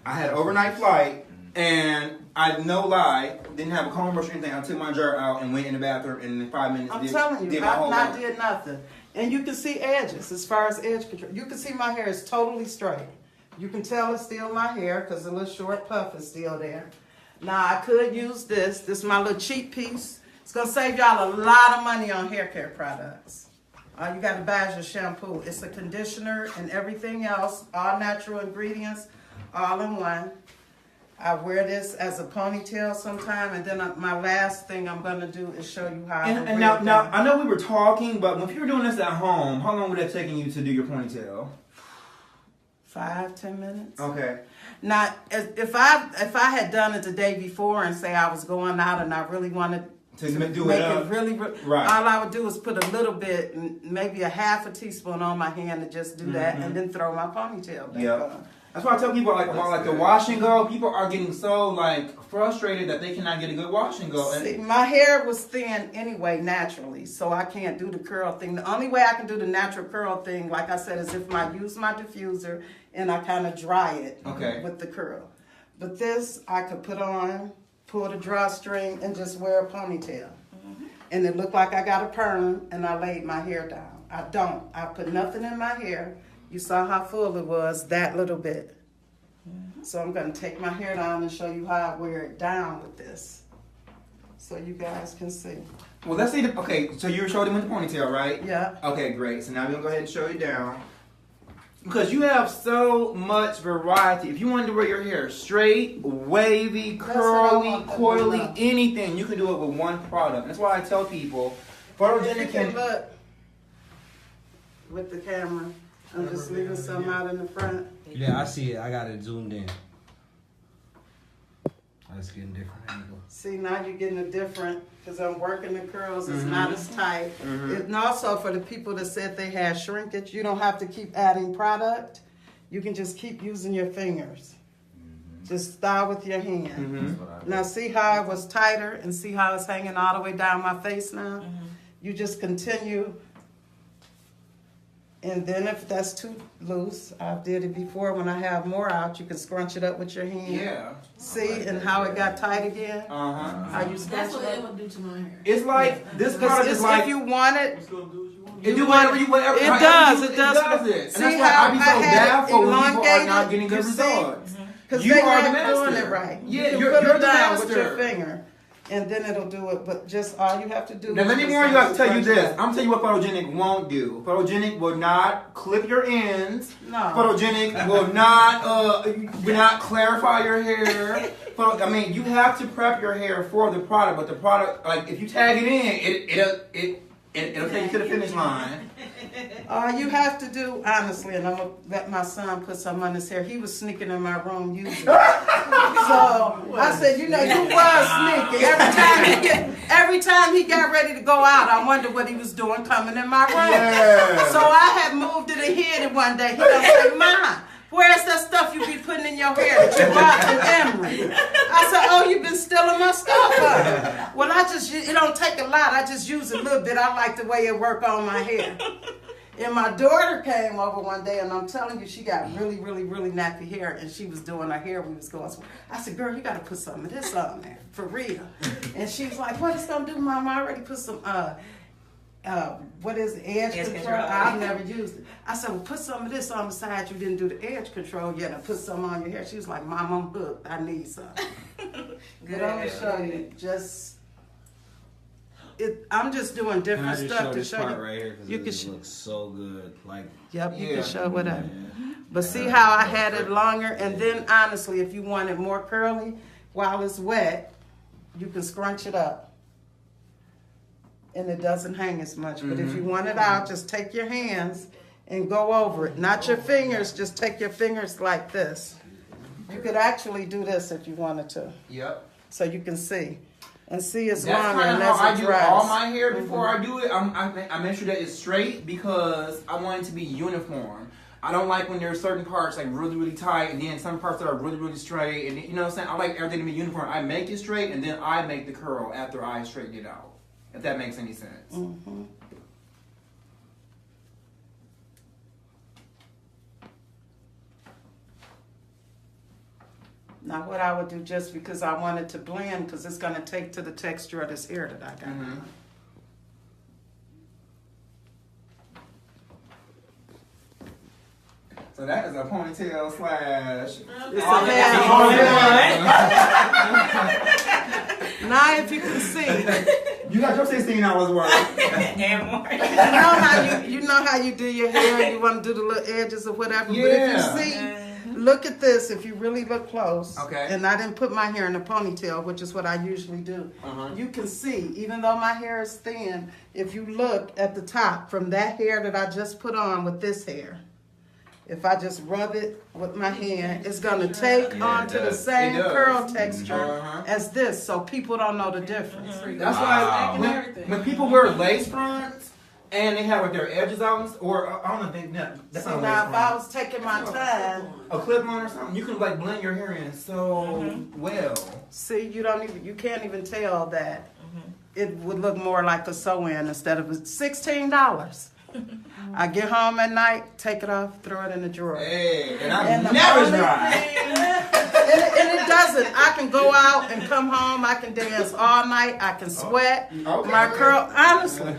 I had an overnight flight, and I no lie didn't have a comb brush or anything. I took my jar out and went in the bathroom, and in 5 minutes I'm telling you, I've not did nothing. And you can see edges as far as edge control. You can see my hair is totally straight. You can tell it's still my hair because the little short puff is still there. Now I could use this. This is my little cheap piece. It's gonna save y'all a lot of money on hair care products. All you gotta buy is your shampoo. It's a conditioner and everything else, all natural ingredients, all in one. I wear this as a ponytail sometime, and then my last thing I'm gonna do is show you how. And now I know we were talking, but if you were doing this at home, how long would it taken you to do your ponytail? 5-10 minutes. Okay. Now, if I had done it the day before and say I was going out and I really wanted to make it really right, all I would do is put a little bit, maybe a half a teaspoon on my hand to just do that, and then throw my ponytail back on. That's why I tell people like about like the wash and go. People are getting so like frustrated that they cannot get a good wash and go. See, my hair was thin anyway naturally, so I can't do the curl thing. The only way I can do the natural curl thing, like I said, is if I use my diffuser and I kind of dry it with the curl. But this I could put on, pull the drawstring, and just wear a ponytail. And it looked like I got a perm, and I laid my hair down. I don't. I put nothing in my hair. You saw how full it was, that little bit. So I'm going to take my hair down and show you how I wear it down with this. So you guys can see. Well, let's see. Okay, so you showed him with the ponytail, right? Yeah. Okay, great. So now we're going to go ahead and show you down. Because you have so much variety. If you wanted to wear your hair straight, wavy, curly, coily, anything, you can do it with one product. That's why I tell people, photogenic can look with the camera. I'm just leaving some out in the front. Yeah, I see it. I got it zoomed in. I was getting different angle. See, now you're getting a different, because I'm working the curls, it's not as tight. And also for the people that said they had shrinkage, you don't have to keep adding product. You can just keep using your fingers. Just style with your hand. Now see how it was tighter and see how it's hanging all the way down my face now? You just continue. And then if that's too loose, I did it before, when I have more out, you can scrunch it up with your hand. Yeah. See, and how it got tight again? How you scrunch That's what it it up? would do to my hair. It's like, this product is like, if you want it, it do whatever you whatever. it does. It does. And See that's why how I be so I had bad it for when people are elongated? not getting good You see? results. Because You they are the not doing master. it right. Yeah, you can you're put the it down with your master. finger, and then it'll do it. But just all you have to do. Now is let me just warn you, I tell you scrunch it this. up. I'm telling you what photogenic won't do. Photogenic will not clip your ends. No. Photogenic will not clarify your hair. I mean, you have to prep your hair for the product, but the product, like if you tag it in, it'll take you to the finish line. All you have to do, honestly, and I'm gonna let my son put some on his hair. He was sneaking in my room using it. So I said, you know, you was sneaking. Every time he got ready to go out, I wondered what he was doing coming in my room. Yeah. So I had moved it and hid it one day. He gonna say, Mom, where's that stuff you be putting in your hair that you bought in Emory? I said, oh, you've been stealing my stuff, huh? Well, it don't take a lot. I just use a little bit. I like the way it work on my hair. And my daughter came over one day, and I'm telling you, she got really, really, really nappy hair, and she was doing her hair. We was going somewhere. I said, girl, you got to put some of this on there, for real. And she was like, what it's going to do, Mom? I already put some, what is it, edge control? I've never used it. I said, well, put some of this on the side. You didn't do the edge control yet, and put some on your hair. She was like, Mom, I'm hooked. I need some. Good. I'm going to show you. I'm just doing different stuff to show you. Right here, you can looks so good. Like, yep, you can show whatever. But see how I had it longer, and then honestly, if you want it more curly while it's wet, you can scrunch it up, and it doesn't hang as much. But if you want it out, just take your hands and go over it. Not your fingers. Just take your fingers like this. You could actually do this if you wanted to. Yep. So you can see. And see, it's That's longer kind and of how I as it do dries. all my hair before I do it. I make sure that it's straight because I want it to be uniform. I don't like when there's certain parts like really, really tight and then some parts that are really, really straight. And you know what I'm saying? I like everything to be uniform. I make it straight and then I make the curl after I straighten it out. If that makes any sense. Now what I would do, just because I want it to blend, because it's going to take to the texture of this hair that I got. So that is a ponytail slash. It's a hair. Now if you can see. You got your $16 worth. And more. You know how you do your hair and you want to do the little edges or whatever. Yeah. But if you see, look at this, if you really look close. Okay. And I didn't put my hair in a ponytail, which is what I usually do. You can see, even though my hair is thin, if you look at the top from that hair that I just put on with this hair, if I just rub it with my hand, it's going to take onto the same curl texture as this, so people don't know the difference. That's why when people wear lace fronts, And they have like their edges out, or I don't know if they. No, that's See, not now, if where I it's was taking my time, from. A clip on or something, you can like blend your hair in so well. see, you can't even tell that it would look more like a sew-in instead of $16. I get home at night, take it off, throw it in the drawer. Hey, and And I'm the never only dry. and it doesn't. I can go out and come home. I can dance all night. I can sweat. Okay. My curl, honestly,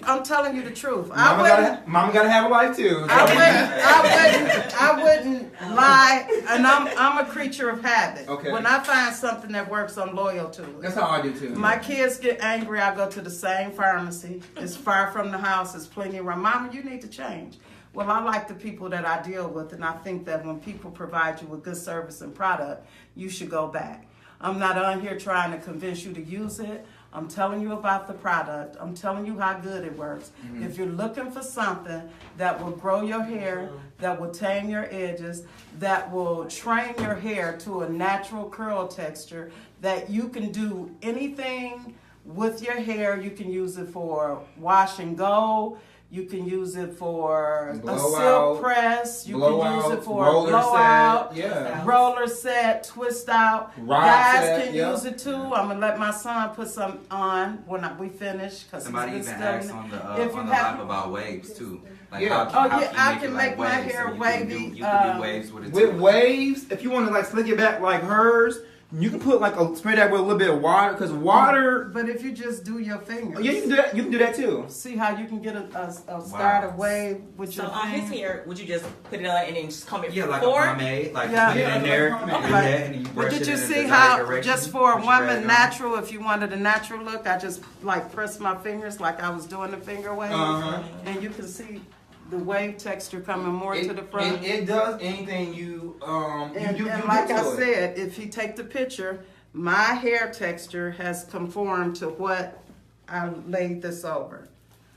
I'm telling you the truth. Mama gotta have a life too. I wouldn't lie. And I'm a creature of habit. Okay. When I find something that works, I'm loyal to it. That's how I do too. My kids get angry. I go to the same pharmacy. It's far from the house. It's plenty around. Mama, you need to change. Well, I like the people that I deal with, and I think that when people provide you with good service and product, you should go back. I'm not on here trying to convince you to use it. I'm telling you about the product. I'm telling you how good it works. If you're looking for something that will grow your hair, that will tame your edges, that will train your hair to a natural curl texture, that you can do anything with your hair. You can use it for wash and go. You can use it for a silk press. You can use it for a blowout, roller set, twist out. Guys can use it too. I'm gonna let my son put some on when we finish. Somebody even asked on the live about waves too. Like how I can can make my hair wavy. You can do waves with it With too. waves, if you want to like slick it back like hers, you can put like spray that with a little bit of water, because water. But if you just do your fingers, Yeah, you can do that. You can do that too. See how you can get a start a wave with your. So on his hair, would you just put it on and then just comb it like a forward? pomade, like put it in there, and do that, and then you brush But did it you in the see desired how direction, just for a put your rag woman on. natural, if you wanted a natural look, I just like press my fingers like I was doing the finger wave, and you can see the wave texture coming more to the front. It does anything you And you like do I to it. said, if you take the picture, my hair texture has conformed to what I laid this over.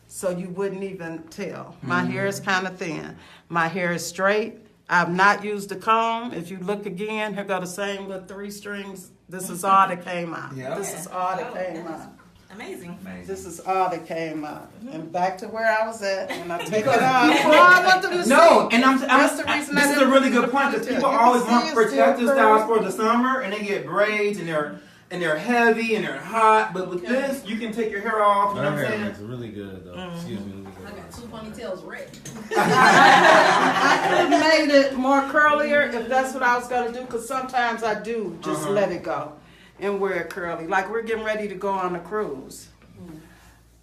So you wouldn't even tell. My hair is kind of thin. My hair is straight. I've not used a comb. If you look again, here go the same little 3 strings. This is all that came out. Yeah. This is all that came out. Amazing. This is all that came out. And back to where I was at when I take it off. Well, I want them to No, see. and That's the reason this I is a didn't really use the good point, because ponytail. people You can always see want it's protective still styles curly. for the summer, and they get braids and they're heavy and they're hot. But with this, you can take your hair off. You know My what I'm hair saying? looks really good though. Excuse me. I got 2 ponytails ready. I could have made it more curlier if that's what I was going to do, because sometimes I do just let it go and wear it curly. Like we're getting ready to go on a cruise.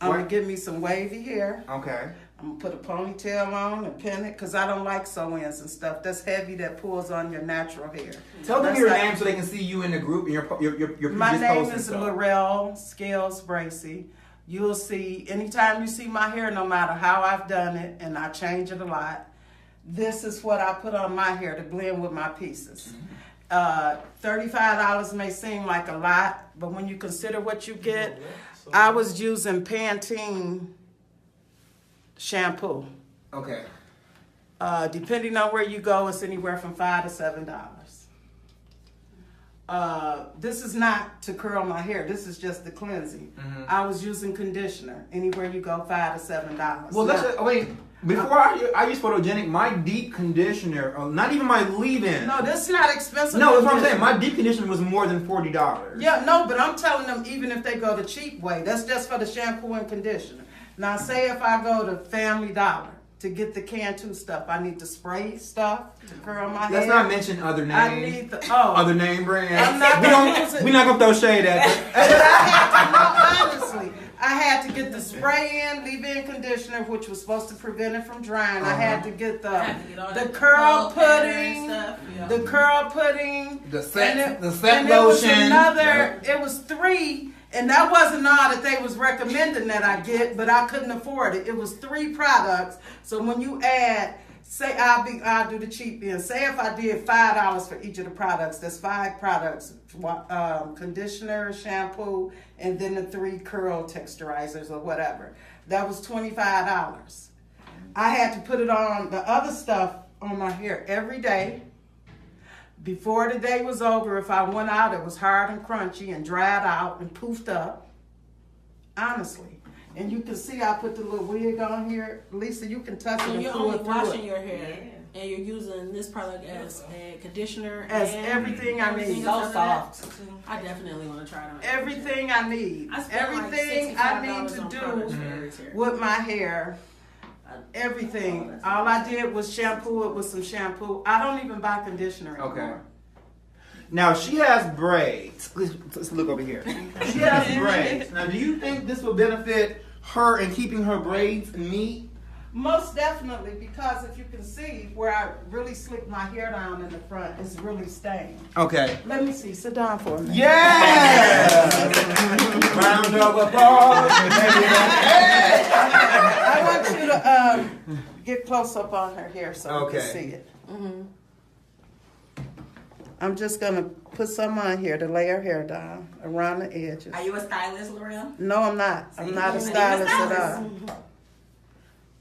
I'm going to give me some wavy hair. Okay. I'm going to put a ponytail on and pin it, because I don't like sew-ins and stuff. That's heavy, that pulls on your natural hair. Tell them That's your like- name so they can see you in the group and your My previous name posts and is stuff. Laurel Scales Bracy. You'll see, anytime you see my hair, no matter how I've done it, and I change it a lot, this is what I put on my hair to blend with my pieces. $35 may seem like a lot, but when you consider what you get, I was using Pantene shampoo. Okay. Depending on where you go, it's anywhere from $5 to $7. This is not to curl my hair. This is just the cleansing. I was using conditioner. Anywhere you go, $5 to $7. Well, let's wait. Before I use photogenic, my deep conditioner, not even my leave-in. No, this is not expensive. No, that's what I'm saying. My deep conditioner was more than $40. Yeah, no, but I'm telling them, even if they go the cheap way, that's just for the shampoo and conditioner. Now, say if I go to Family Dollar to get the Cantu stuff, I need to spray stuff to curl my hair. Let's not mention other names. I need the other name brands. I'm not gonna use it. We're not gonna throw shade at them. But I had to, no, honestly, I had to get the spray-in, leave-in conditioner, which was supposed to prevent it from drying. I had to get the curl pudding, the curl pudding, the set and lotion. It was another. It was 3. And that wasn't all that they was recommending that I get, but I couldn't afford it. It was 3 products. So when you add, say I'll do the cheap end. Say if I did $5 for each of the products, that's 5 products: conditioner, shampoo, and then the 3 curl texturizers or whatever. That was $25. I had to put it on the other stuff on my hair every day. Before the day was over, if I went out, it was hard and crunchy and dried out and poofed up. Honestly. And you can see I put the little wig on here. Lisa, you can touch it So and you're pull only it through washing it. your hair, and you're using this product as a conditioner, As and everything I need. So soft. I definitely want to try it on. Everything I need. I spent like Everything I need $65 to on do products for Aries hair. with my hair. Everything. All I did was shampoo it with some shampoo. I don't even buy conditioner anymore. Okay. Now she has braids. Let's look over here. She has braids. Now, do you think this will benefit her in keeping her braids neat? Most definitely, because if you can see where I really slicked my hair down in the front, it's really stained. Okay. Let me see. Sit down for a minute. Yes! Round of applause. I want you to get close up on her hair so you can see it. I'm just going to put some on here to lay her hair down around the edges. Are you a stylist, L'Oreal? No, I'm not. I'm not a stylist at all.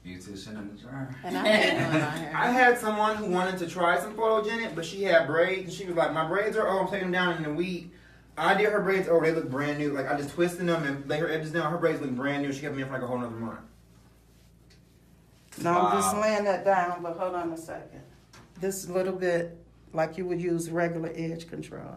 Beautician in the jar. And I had none on here. I had someone who wanted to try some photogenic, but she had braids, and she was like, my braids are I'm taking them down in a week. I did her braids, they look brand new. Like, I just twisted them and lay her edges down. Her braids look brand new. She kept me in for like a whole nother month. Now I'm just laying that down, but hold on a second. This is a little bit like you would use regular edge control.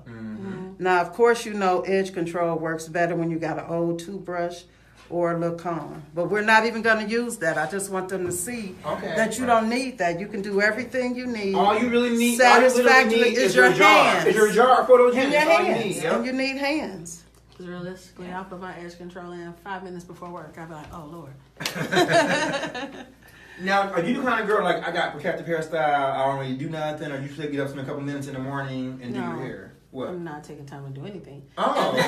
Now, of course, you know edge control works better when you got an old toothbrush or a little comb. But we're not even going to use that. I just want them to see that you don't need that. You can do everything you need. All you really need, satisfactorily is your hands. Is your jar photogenic? And your That's all you hands. need, yep. And you need hands. Because realistically, I'll put my edge control in 5 minutes before work. I'll be like, oh, Lord. Now, are you the kind of girl like I got protective hairstyle? I don't really do nothing, or you should get up spend a couple minutes in the morning and do your hair? What? I'm not taking time to do anything. Oh, okay.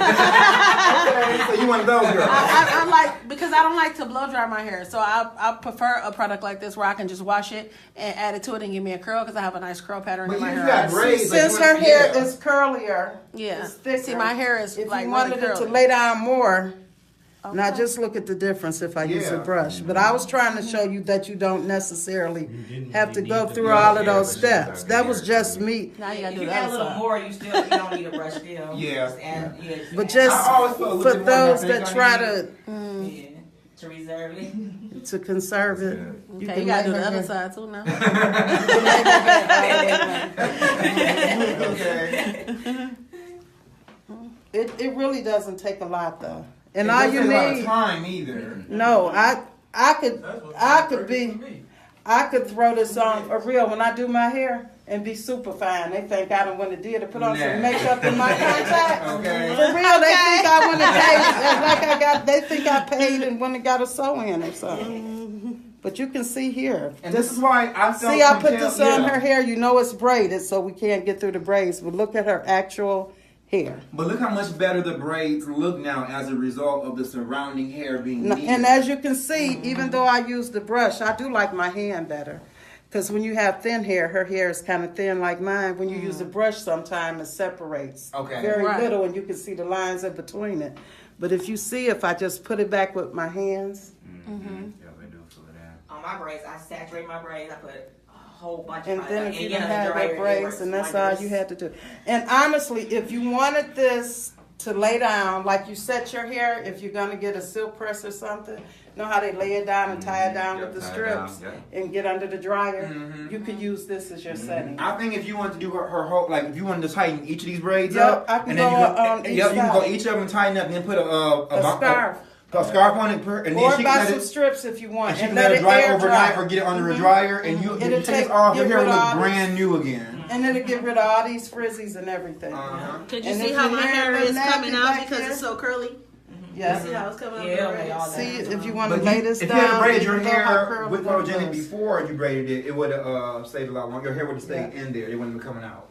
So you one of those girls? I like, because I don't like to blow dry my hair, so I prefer a product like this where I can just wash it and add it to it and give me a curl because I have a nice curl pattern But in my you hair. got braids, Since her hair is curlier, yeah. it's thicker. See, my hair is if like you wanted really it to curly. lay down more. Okay. Now just look at the difference if I use a Yeah. brush. But I was trying to show you that you don't necessarily have to you go need to through do all it, of yeah, those but you have steps. to That be was careful. just me. Now you gotta If do you the add a other little side. more, you don't need a brush still. Yeah. Just add, But I just always felt a little for bit more than I those think that I try need. yeah, to reserve it. to conserve it, Okay, you gotta do lay the her other hair- side too now. Okay. It really doesn't take a lot though. And It all doesn't you take a lot of need, time either. no, I could throw this on for real when I do my hair and be super fine. They think I done went and did to put on Nah. some makeup in my contacts. Okay. For real, they think I went and paid, they think I paid and went and got a sew-in or something. But you can see here. And this is why I felt See, I put compelled- this on yeah. her hair. You know it's braided, so we can't get through the braids. But look at her actual hair. But look how much better the braids look now as a result of the surrounding hair being needed. And as you can see, even though I use the brush, I do like my hand better. Because when you have thin hair, her hair is kind of thin like mine. When you use a brush, sometimes it separates very Right. little, and you can see the lines in between it. But if you see, if I just put it back with my hands, Yeah, we do feel that. On my braids, I saturate my braids. I put a whole bunch and of then product. if you get didn't on the have dryer, that it braids, works and that's all wonders. you had to do. And honestly, if you wanted this to lay down, like you set your hair, if you're gonna get a silk press or something, you know how they lay it down and tie it down Yeah, with the tie it strips down, and get under the dryer? Mhm. You could use this as your setting. I think if you want to do her whole, like if you wanted to tighten each of these braids Yep, up, I can and then go you on each you can go side. each of them tighten up, and then put A scarf. a scarf on it, and then Or she can buy let some it. strips if you want, And she can let let it dry air overnight dry. or get it under a dryer, and you It'll take take- it off. Your get hair rid will of look all this. brand new again. And it'll get rid of all these frizzies and everything. Could you And see if how your my hair look is coming nappy out back because here, it's so curly? Yeah. See how it's coming out? Yeah, the okay, all braids? that. See, if you want to But lay this if down, you had braided your you know how hair curly with that photogenic was. before you braided it, it would have stayed a lot longer. Your hair would have stayed in there. It wouldn't be coming out.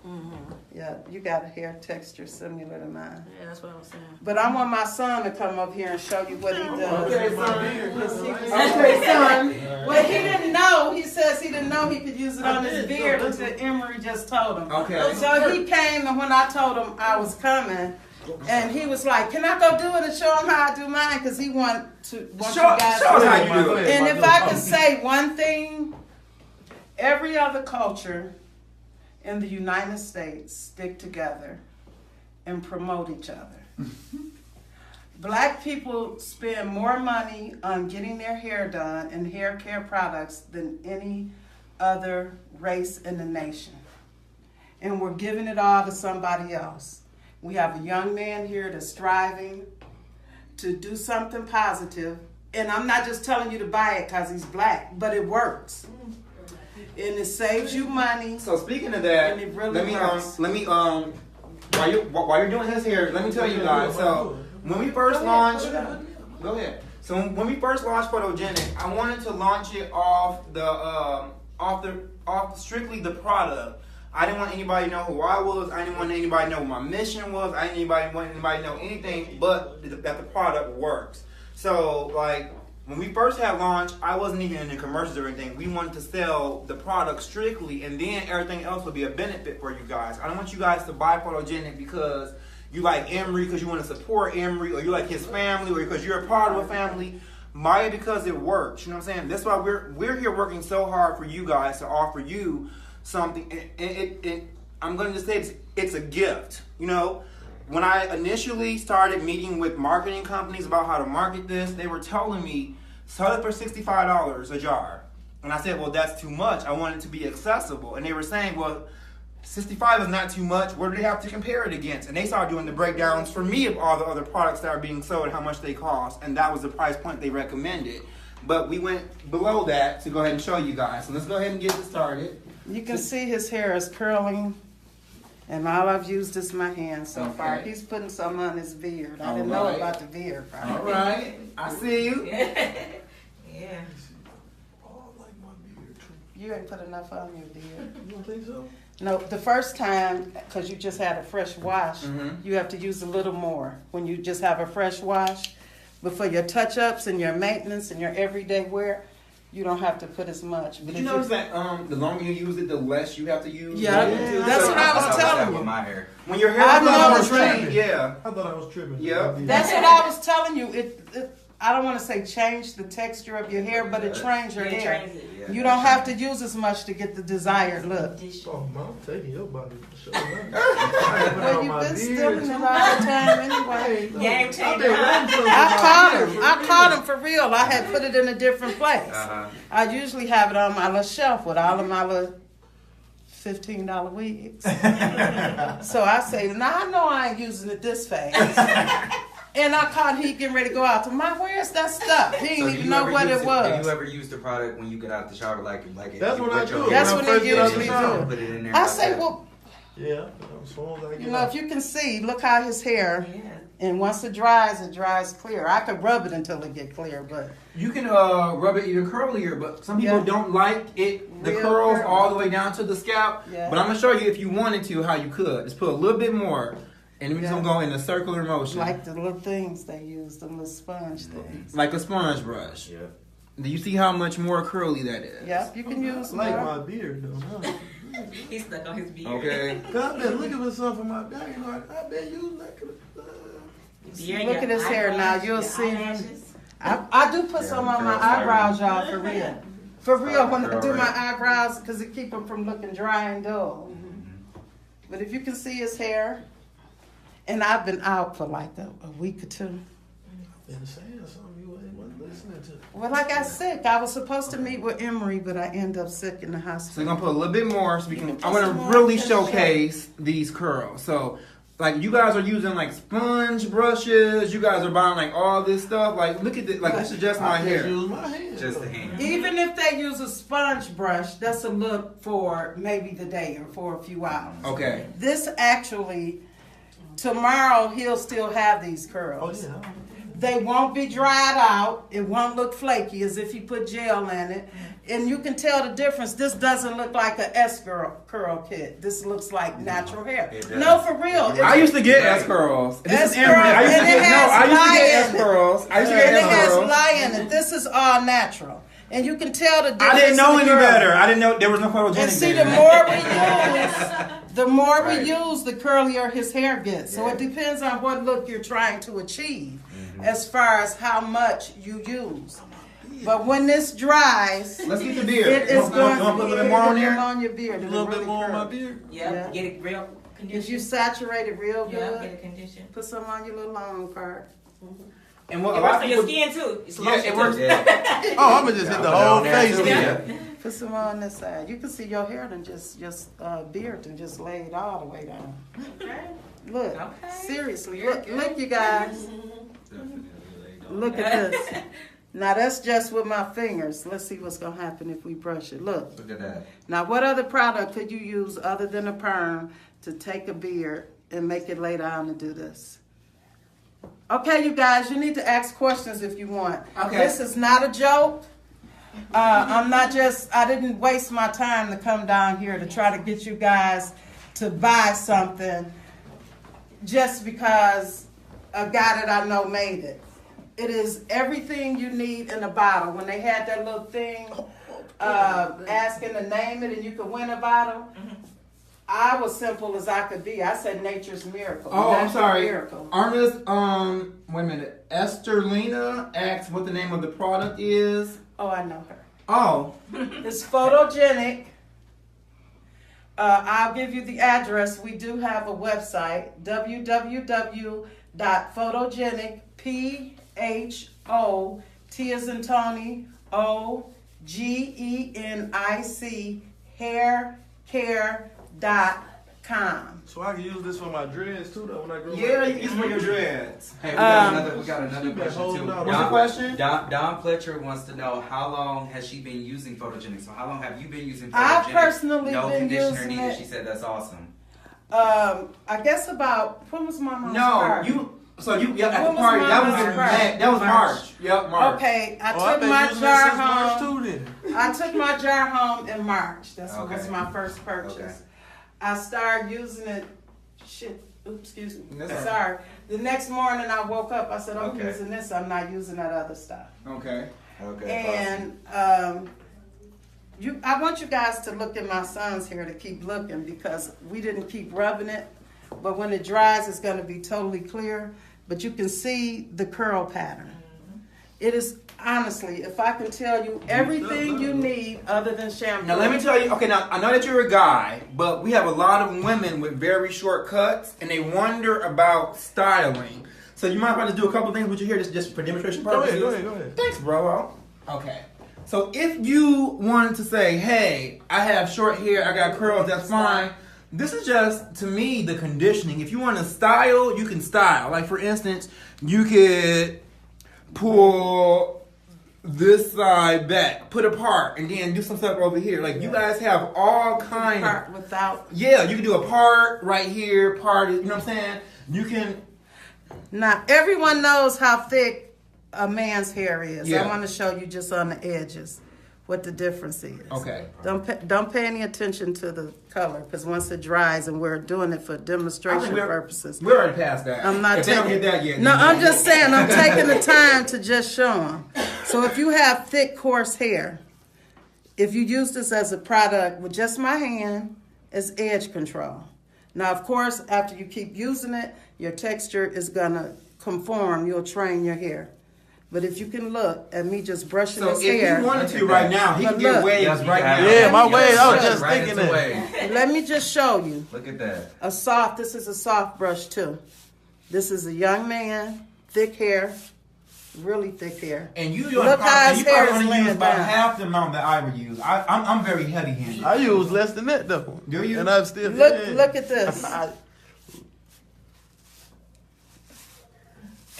Yeah, you got a hair texture similar to mine. Yeah, that's what I was saying. But I want my son to come up here and show you what he does. Okay, son. Okay, son. Well, he didn't know. He says he didn't know he could use it on his beard until Emery just told him. Okay. So he came, and when I told him I was coming, and he was like, "Can I go do it and show him how I do mine?" Because he want you guys Show us to how you do it. And if I could say one thing, every other culture in the United States stick together and promote each other. Black people spend more money on getting their hair done and hair care products than any other race in the nation. And we're giving it all to somebody else. We have a young man here that's striving to do something positive. And I'm not just telling you to buy it because he's black, but it works. And it saves you money. So speaking of that, and it really while you're doing his hair, let me tell you guys. So when we first launched, go ahead. So when we first launched Photogenic, I wanted to launch it off strictly the product. I didn't want anybody to know who I was. I didn't want anybody to know what my mission was. I didn't want anybody to know anything but that the product works. So like when we first had launched, I wasn't even in the commercials or anything. We wanted to sell the product strictly, and then everything else would be a benefit for you guys. I don't want you guys to buy Photogenic because you like Emery, because you want to support Emery, or you like his family, or because you're a part of a family. Buy it because it works. You know what I'm saying? That's why we're here working so hard for you guys to offer you something. And I'm going to just say it's a gift. You know, when I initially started meeting with marketing companies about how to market this, they were telling me sell it for $65 a jar. And I said, well, that's too much. I want it to be accessible. And they were saying, well, 65 is not too much. What do they have to compare it against? And they started doing the breakdowns for me of all the other products that are being sold and how much they cost. And that was the price point they recommended. But we went below that to go ahead and show you guys. So let's go ahead and get this started. You can see his hair is curling. And all I've used is my hand so far. He's putting some on his beard. I didn't know about the beard part. All right. I see you. Yeah. You ain't put enough on your beard. You don't think so? No, the first time, because you just had a fresh wash, you have to use a little more when you just have a fresh wash. But for your touch-ups and your maintenance and your everyday wear, you don't have to put as much. Did you notice that the longer you use it, the less you have to use? Yeah, that's what I was telling you. With my hair. When your hair is trimming, yeah. I thought I was tripping. Yeah. That's what I was telling you. I don't want to say change the texture of your hair, but it trains your hair. You don't have to use as much to get the desired look. Oh, Mom, I'm taking your body for sure. Well, you've been stealing it all the time anyway. Game changer. I caught him for real. I had put it in a different place. I usually have it on my little shelf with all of my little $15 wigs. So I say, now I know I ain't using it this fast. And I caught he getting ready to go out to where's that stuff? He didn't even know what it was. Do you ever use the product when you get out the shower, like that's what I do. That's what they usually do. Put it in there. I say, well, yeah, as soon as I get you know, if you can see, look how his hair, and once it dries clear. I could rub it until it get clear, but you can rub it even curlier, but some people don't like it, the curls all the way down to the scalp. Yeah. But I'm gonna show you if you wanted to how you could. Just put a little bit more. And we're just gonna go in a circular motion. Like the little things they use, the little sponge things. Like a sponge brush. Yeah. Do you see how much more curly that is? Yep, you can use like my beard though. Huh? He's stuck on his beard. Okay. I've been looking for something for my beard. You know, I've been using that. Look at his hair now. You'll see. I do put some on my eyebrows, y'all, for real. For real, when I do my eyebrows, because it keep them from looking dry and dull. But if you can see his hair. And I've been out for like a week or two. I've been saying something you wasn't listening to. Well, I got sick. I was supposed to meet with Emery, but I ended up sick in the hospital. So we're gonna put a little bit more so we can. I want to really showcase these curls. So, like you guys are using like sponge brushes. You guys are buying like all this stuff. Like look at this. Like this is just my hair. Use my hand. Just the hand. Even if they use a sponge brush, that's a look for maybe the day or for a few hours. Okay. This actually. Tomorrow he'll still have these curls. Oh, yeah. They won't be dried out. It won't look flaky as if you put gel in it. And you can tell the difference. This doesn't look like a curl kit. This looks like natural hair. No, for real. I used to get S curls. S curls. And it has curls. And it has lye in it. This is all natural. And you can tell the difference. I didn't know any better. I didn't know there was no photogenic. And see, the more we use, the curlier his hair gets. So it depends on what look you're trying to achieve as far as how much you use. But when this dries, let's get the beard. It is going to put a little bit more on here? On your beard. A little bit more on my beard? Yeah. Get it real conditioned. If you saturate it real good, get it conditioned. Put some on your little long part. And what It a works lot on of your people, skin too. It's yeah, it works. Oh, I'm gonna just hit the whole face. Yeah. Put some on this side. You can see your hair and just beard and just laid all the way down. Okay. Look, Okay. seriously, Very look, good. look, you guys. Look at this. Now that's just with my fingers. Let's see what's gonna happen if we brush it. Look. Look at that. Now, what other product could you use other than a perm to take a beard and make it lay down and do this? Okay, you guys, you need to ask questions if you want. Okay. This is not a joke. I didn't waste my time to come down here to try to get you guys to buy something just because a guy that I know made it. It is everything you need in a bottle. When they had that little thing asking to name it and you could win a bottle, I was simple as I could be. I said nature's miracle. Oh, I'm Nature's sorry. Miracle. Ernest, wait a minute. Estherlina asked what the name of the product is. Oh, I know her. Oh. It's photogenic. I'll give you the address. We do have a website, www.photogenic, PHO, T as in Tony, OGENIC, haircare.com. So I can use this for my dreads too, though, when I grow Yeah, my you can use for your dreads. Hey, we got another question holding too. out. What's the question? Don Fletcher wants to know how long has she been using photogenic? So how long have you been using photogenic? I've personally no been conditioner using needed. it. She said that's awesome. I guess about, when was my mom's No, party? at When the was party, that was Mama's party? that was March. Yep, March. Okay, I Oh, took been my using jar this since March home. too, then. I took my jar home in March. That's Okay. was my first purchase. Okay. I started using it. Shit. Oops, excuse me. That's all right. Sorry. The next morning I woke up. I said, I'm Okay. using this. I'm not using that other stuff. Okay. Okay. And I want you guys to look at my son's hair to keep looking because we didn't keep rubbing it. But when it dries, it's going to be totally clear. But you can see the curl pattern. It is, honestly, if I can tell you everything you need other than shampoo. Now let me tell you. Okay, now I know that you're a guy, but we have a lot of women with very short cuts, and they wonder about styling. So you might want to do a couple things with your hair just for demonstration purposes. Go ahead. Thanks, bro. Okay. So if you wanted to say, hey, I have short hair, I got curls, that's fine. This is just, to me, the conditioning. If you want to style, you can style. Like, for instance, you could pull this side back, put a part, and then do some stuff over here. Like, you guys have all kind of... Without... Yeah, you can do a part right here, part, you know what I'm saying? You can... Now, everyone knows how thick a man's hair is. Yeah. I want to show you just on the edges what the difference is. Okay. Don't pay any attention to the color because once it dries and we're doing it for demonstration purposes. We're already past that. I'm not if they don't taking get that yet. No, then- I'm just saying I'm taking the time to just show them. So if you have thick, coarse hair, if you use this as a product with just my hand, it's edge control. Now, of course, after you keep using it, your texture is gonna conform. You'll train your hair. But if you can look at me just brushing So his if hair. he wanted to right now, he But can get look. waves right now. Yeah, my waves, I was Right just thinking into that. wave. Let me just show you. Look at that. This is a soft brush too. This is a young man, thick hair, really thick hair. And you Look how his hair is only laying use about down. half the amount that I would use. I'm very heavy handed. I use less than that though. Do you? And I'm still Look at this.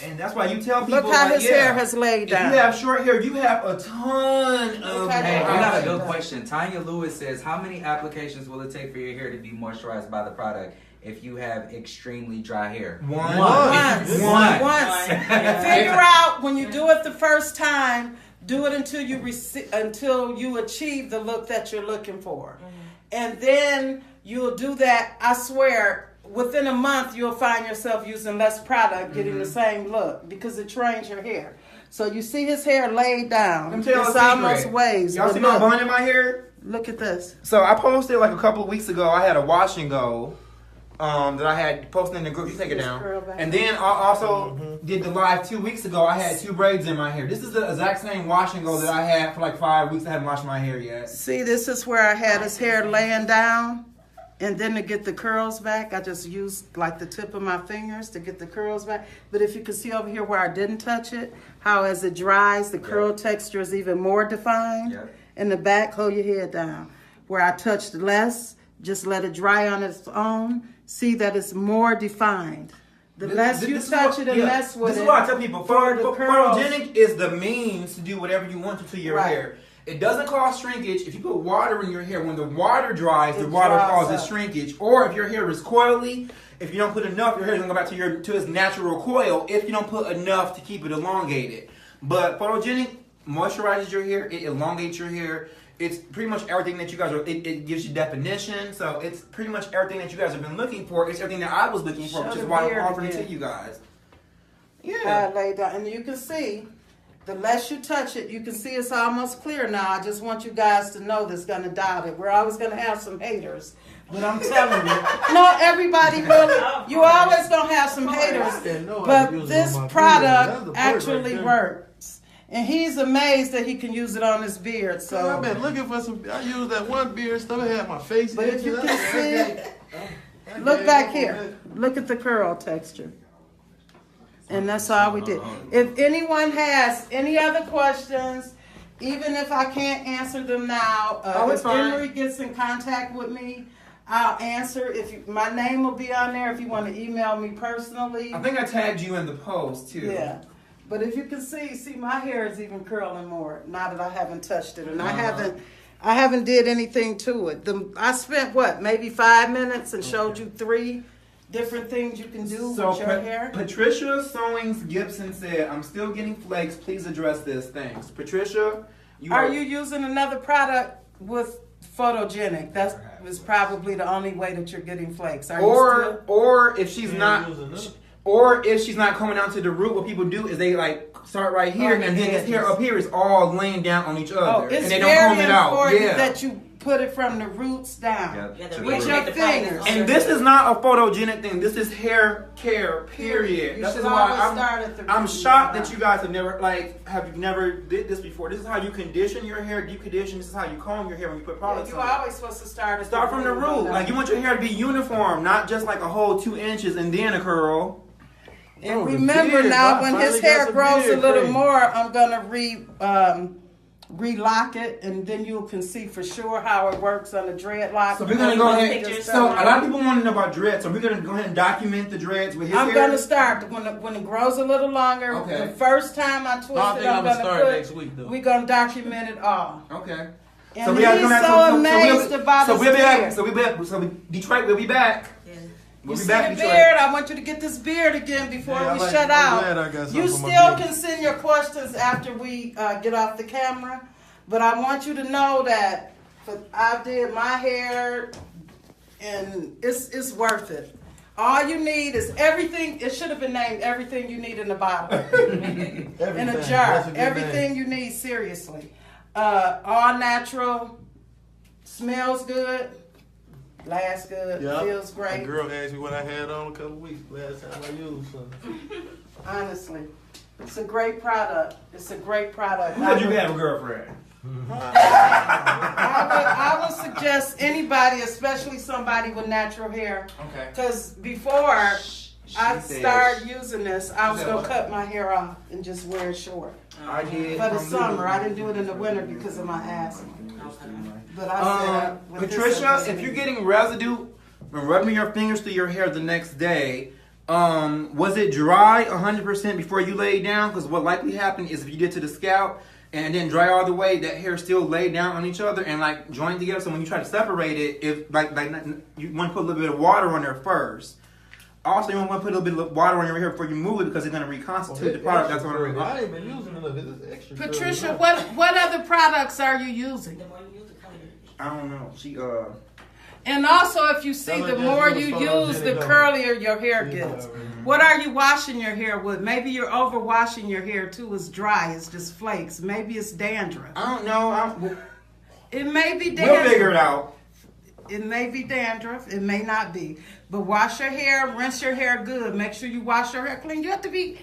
And that's why you tell people. Look how like, his hair has laid If down. you have short hair, you have a ton of how Hey, that I got a Right. good question. Tanya Lewis says, how many applications will it take for your hair to be moisturized by the product if you have extremely dry hair? One. Once. One. Figure out when you do it the first time. Do it until you achieve the look that you're looking for, and then you'll do that. I swear, within a month you'll find yourself using less product, getting the same look because it trains your hair. So you see his hair laid down. Let me tell you It's a secret. almost waves. Y'all but see my look, bun in my hair? look at this. So I posted like a couple of weeks ago. I had a wash and go that I had posted in the group. You take it Just down. curl back. And then I also did the live 2 weeks ago. I had 2 braids in my hair. This is the exact same wash and go that I had for like 5 weeks. I hadn't washed my hair yet. See, this is where I had his hair laying down, And then to get the curls back, I just use like the tip of my fingers to get the curls back. But if you can see over here where I didn't touch it, how as it dries, the curl texture is even more defined. In the back, hold your head down. Where I touched less, just let it dry on its own. See that it's more defined. The less you touch it and mess with it. This is why I tell people, photogenic is the means to do whatever you want to your hair. It doesn't cause shrinkage. If you put water in your hair, when the water dries, the water causes shrinkage. Or if your hair is coily, if you don't put enough, your hair is going to go back to its natural coil if you don't put enough to keep it elongated. But photogenic moisturizes your hair. It elongates your hair. It's pretty much everything that you guys are, it gives you definition. So it's pretty much everything that you guys have been looking for. It's everything that I was looking for, which is why I'm offering it to you guys. Yeah. I laid down, and you can see, the less you touch it, you can see it's almost clear now. I just want you guys to know that's going to doubt it. We're always going to have some haters. But I'm telling you, not everybody really. You always going to have some haters. But this product actually works. And he's amazed that he can use it on his beard. So I've been looking for some. I used that one beard stuff. I had my face. But if you can see, look back here. Look at the curl texture. And that's all we did. If anyone has any other questions, even if I can't answer them now, if Henry gets in contact with me, I'll answer. My name will be on there if you want to email me personally. I think I tagged you in the post too. Yeah. But if you can see my hair is even curling more now that I haven't touched it, and I haven't did anything to it. I spent maybe 5 minutes and showed you 3 different things you can do with your hair. Patricia Sowings Gibson said, "I'm still getting flakes. Please address this." Thanks, Patricia. Are you using another product with photogenic? That is probably the only way that you're getting flakes. Or if she's not. Or if she's not coming down to the root, what people do is they start right here, and then this hair up here is all laying down on each other, and they don't comb it out. That you put it from the roots down with your fingers. And this is not a photogenic thing. This is hair care. Period. That's why I'm shocked that you guys have never did this before. This is how you condition your hair, deep condition. This is how you comb your hair when you put products on. You're always supposed to start from the root. You want your hair to be uniform, not just a whole 2 inches and then a curl. And remember now, when his hair grows a little more, I'm gonna relock it, and then you can see for sure how it works on the dreadlock. So we're gonna go ahead. So a lot of people want to know about dreads. So we're gonna go ahead and document the dreads with his hair. I'm gonna start when it grows a little longer. Okay. The first time I twist it, I'm gonna start next week though. We're gonna document it all. Okay. And so he's so amazed about his hair. So Detroit, we'll be back. You see the beard? I want you to get this beard again before we shut out. You still can send your questions after we get off the camera, but I want you to know that I did my hair, and it's worth it. All you need is everything. It should have been named everything you need in a bottle, in a jar. Everything you need, seriously. All natural, smells good. Lasts good, feels great. A girl asked me what I had on a couple weeks last time I used something. Honestly, it's a great product. It's a great product. Who said you have a girlfriend? I would suggest anybody, especially somebody with natural hair. Okay. Because before I started using this, I was going to cut my hair off and just wear it short. I did. For the summer. I didn't do it in the winter because of my asthma. But I said, Patricia, if you're getting residue when rubbing your fingers through your hair the next day, was it dry 100% before you laid down? Because what likely happened is if you did to the scalp and then dry all the way, that hair still laid down on each other and joined together. So when you try to separate it, if you want to put a little bit of water on there first. Also, you want to put a little bit of water on your hair before you move it because it's going to reconstitute the product. That's what I'm I ain't been using it. It's extra. Patricia, what other products are you using? I don't know. And also, if you see, the more you use, the curlier your hair gets. What are you washing your hair with? Maybe you're overwashing your hair too. It's dry. It's just flakes. Maybe it's dandruff. I don't know. It may be dandruff. We'll figure it out. It may be dandruff. It may not be. But wash your hair. Rinse your hair good. Make sure you wash your hair clean. You have to be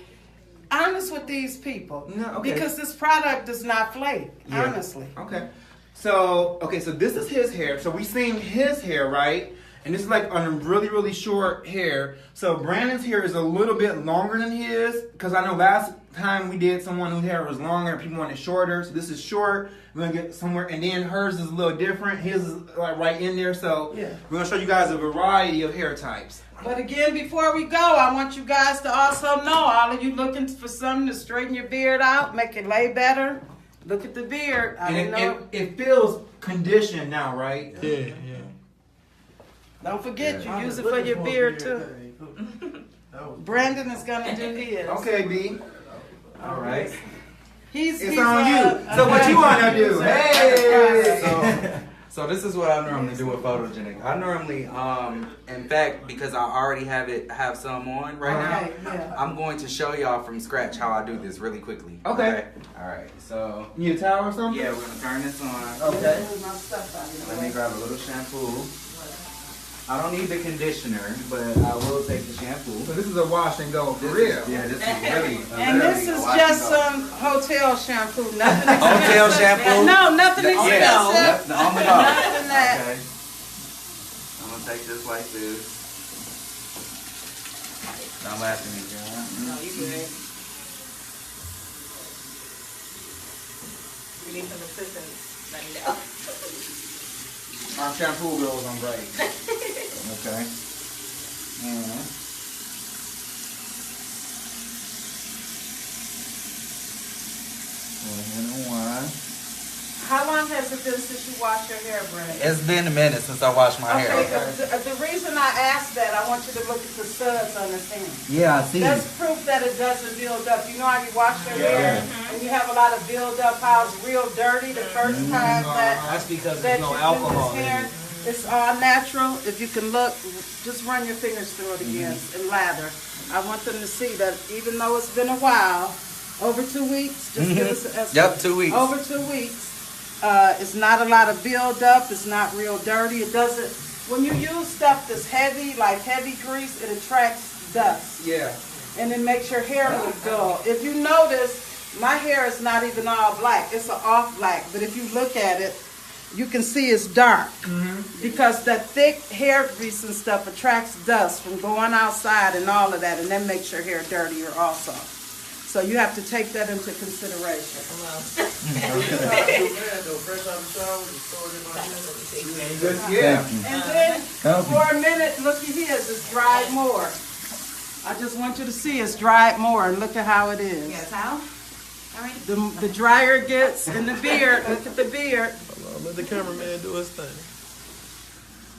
honest with these people. No, okay. Because this product does not flake. Honestly. Okay. So this is his hair. So we seen his hair, right? And this is like on really short hair. So Brandon's hair is a little bit longer than his, because I know last time we did someone whose hair was longer and people wanted shorter. So this is short. We're gonna get somewhere, and then hers is a little different. His is like right in there. So Yeah. we're gonna show you guys a variety of hair types. But again, before we go, I want you guys to also know, all of you looking for something to straighten your beard out, make it lay better, look at the beard. I didn't know. It feels conditioned now, right? Yeah. Don't forget, you use it for your beard too. Brandon is gonna do his. Okay, B. All right. It's on you. So what you wanna do? Hey. So this is what I normally do with photogenic. I normally, in fact, because I already have some on right now, Yeah. I'm going to show y'all from scratch how I do this really quickly. Okay. All right. So You need a towel or something? yeah, we're gonna turn this on. Okay. Let me grab a little shampoo. I don't need the conditioner, but I will take the shampoo. So this is a wash and go for real. Yeah, this is really. And this is just some hotel shampoo, nothing expensive. Hotel shampoo? No, nothing expensive. Yeah, on the go. Nothing than that. Okay. I'm gonna take this like this. Don't laugh at me, girl. No, you good. We need some assistance. Let me know. Our shampoo goes on break. Okay. And go ahead and one. How long has it been since you washed your hair, Brandon? It's been a minute since I washed my hair. The reason I asked that, I want you to look at the studs on his hand. Yeah, I see. That's proof that it doesn't build up. You know how you wash your hair and you have a lot of build up, how it's real dirty the first time That's because that there's no you alcohol do in this hair. it. It's all natural. If you can look, just run your fingers through it again and lather. I want them to see that even though it's been a while, over 2 weeks, just give us an estimate. Yep, 2 weeks. Over 2 weeks. It's not a lot of build up. It's not real dirty. It doesn't. When you use stuff that's heavy, like heavy grease, it attracts dust. Yeah. And it makes your hair look dull. If you notice, my hair is not even all black. It's an off black. But if you look at it, you can see it's dark. Because that thick hair grease and stuff attracts dust from going outside and all of that. And that makes your hair dirtier also. So you have to take that into consideration. Yeah. And then for a minute, look at his, it's dried more. I just want you to see it's dried more and look at how it is. Yes, how? All right. The drier it gets in the beard, look at the beard. Let the cameraman do his thing.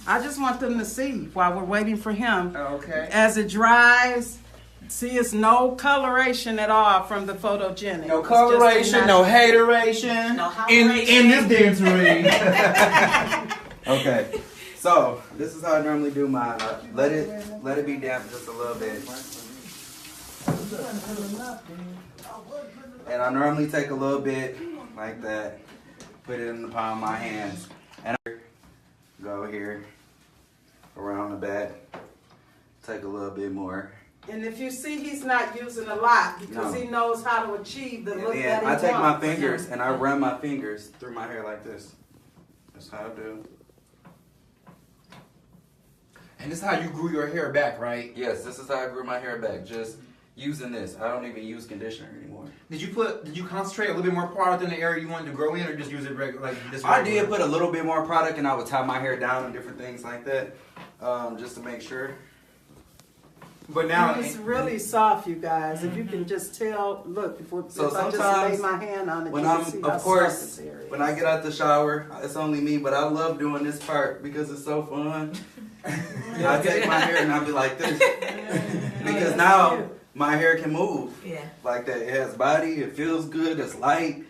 I just want them to see while we're waiting for him. Okay. As it dries, see it's no coloration at all from the photogenic. No It's just a coloration, no hateration. No in this dance Okay. So this is how I normally do mine. Let it be damp just a little bit. And I normally take a little bit like that, put it in the palm of my hands, and I go here around the back, take a little bit more. And if you see he's not using a lot because he knows how to achieve the look that he I take my wants. fingers and I run my fingers through my hair like this. That's how I do. And this is how you grew your hair back, right? Yes, this is how I grew my hair back. Just using this. I don't even use conditioner anymore. Did you concentrate a little bit more product in the area you wanted to grow in, or just use it like this? I did put a little bit more product, and I would tie my hair down and different things like that, just to make sure. But now it's really soft, you guys. If you can just tell, look, if I just lay my hand on it, when you can see how of course, soft this area is. when I get out the shower, it's only me, but I love doing this part because it's so fun. I take my hair and I be like this because now my hair can move like that. It has body. It feels good. It's light.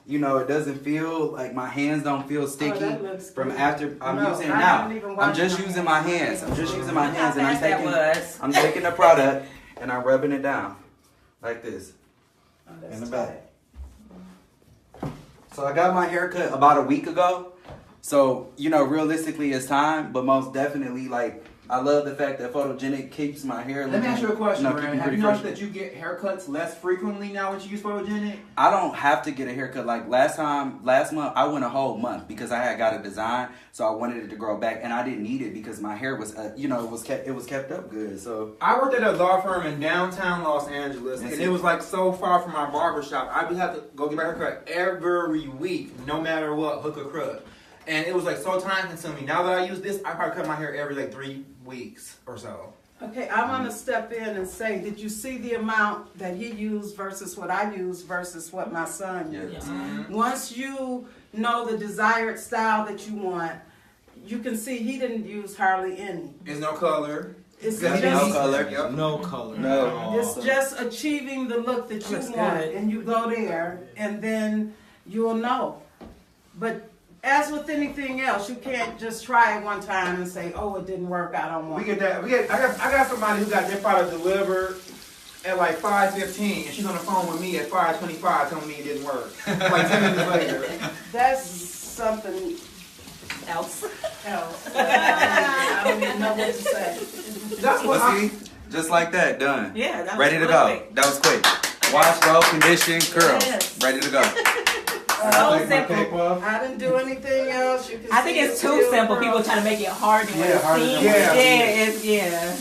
You know, it doesn't feel like my hands don't feel sticky from after I'm using it now. I'm just using my hands. I'm just using my hands and I'm taking the product and I'm rubbing it down like this in the back. So I got my haircut about a week ago. So, you know, realistically it's time, but most definitely like I love the fact that photogenic keeps my hair. Let me ask you a question, keep Brad. me Have pretty you noticed fresh. that you get haircuts less frequently now when you use photogenic? I don't have to get a haircut. Like last month, I went a whole month because I had got a design, so I wanted it to grow back, and I didn't need it because my hair was, it was kept up good. So I worked at a law firm in downtown Los Angeles, and it was like so far from my barber shop. I would have to go get my haircut every week, no matter what, hook or crook. And it was like so time consuming. Now that I use this, I probably cut my hair every like 3 weeks or so. Okay, I want to step in and say, did you see the amount that he used versus what I used versus what my son used? Yes. Mm-hmm. Once you know the desired style that you want, you can see he didn't use hardly any. There's no color. It's There's just, no color. Yep. No color. No. it's just achieving the look that you Looks want, good. and you go there, and then you'll know. But as with anything else, you can't just try it one time and say, "Oh, it didn't work. I don't want." We get that. I got somebody who got their product delivered at like 5:15, and she's on the phone with me at 5:25 telling me it didn't work. Like 10 minutes later. That's something Else. else. I don't even know what to say. That's what I. see, just like that, done. Yeah, that was Ready to really go. quick. That was quick. Wash, roll, condition, curl. Yes. Ready to go. So Take my cape simple. off. I didn't do anything else. You can I think see it's the too real simple. girl. People try to make it hard. Yeah, harder than Yeah, it is. it's yeah.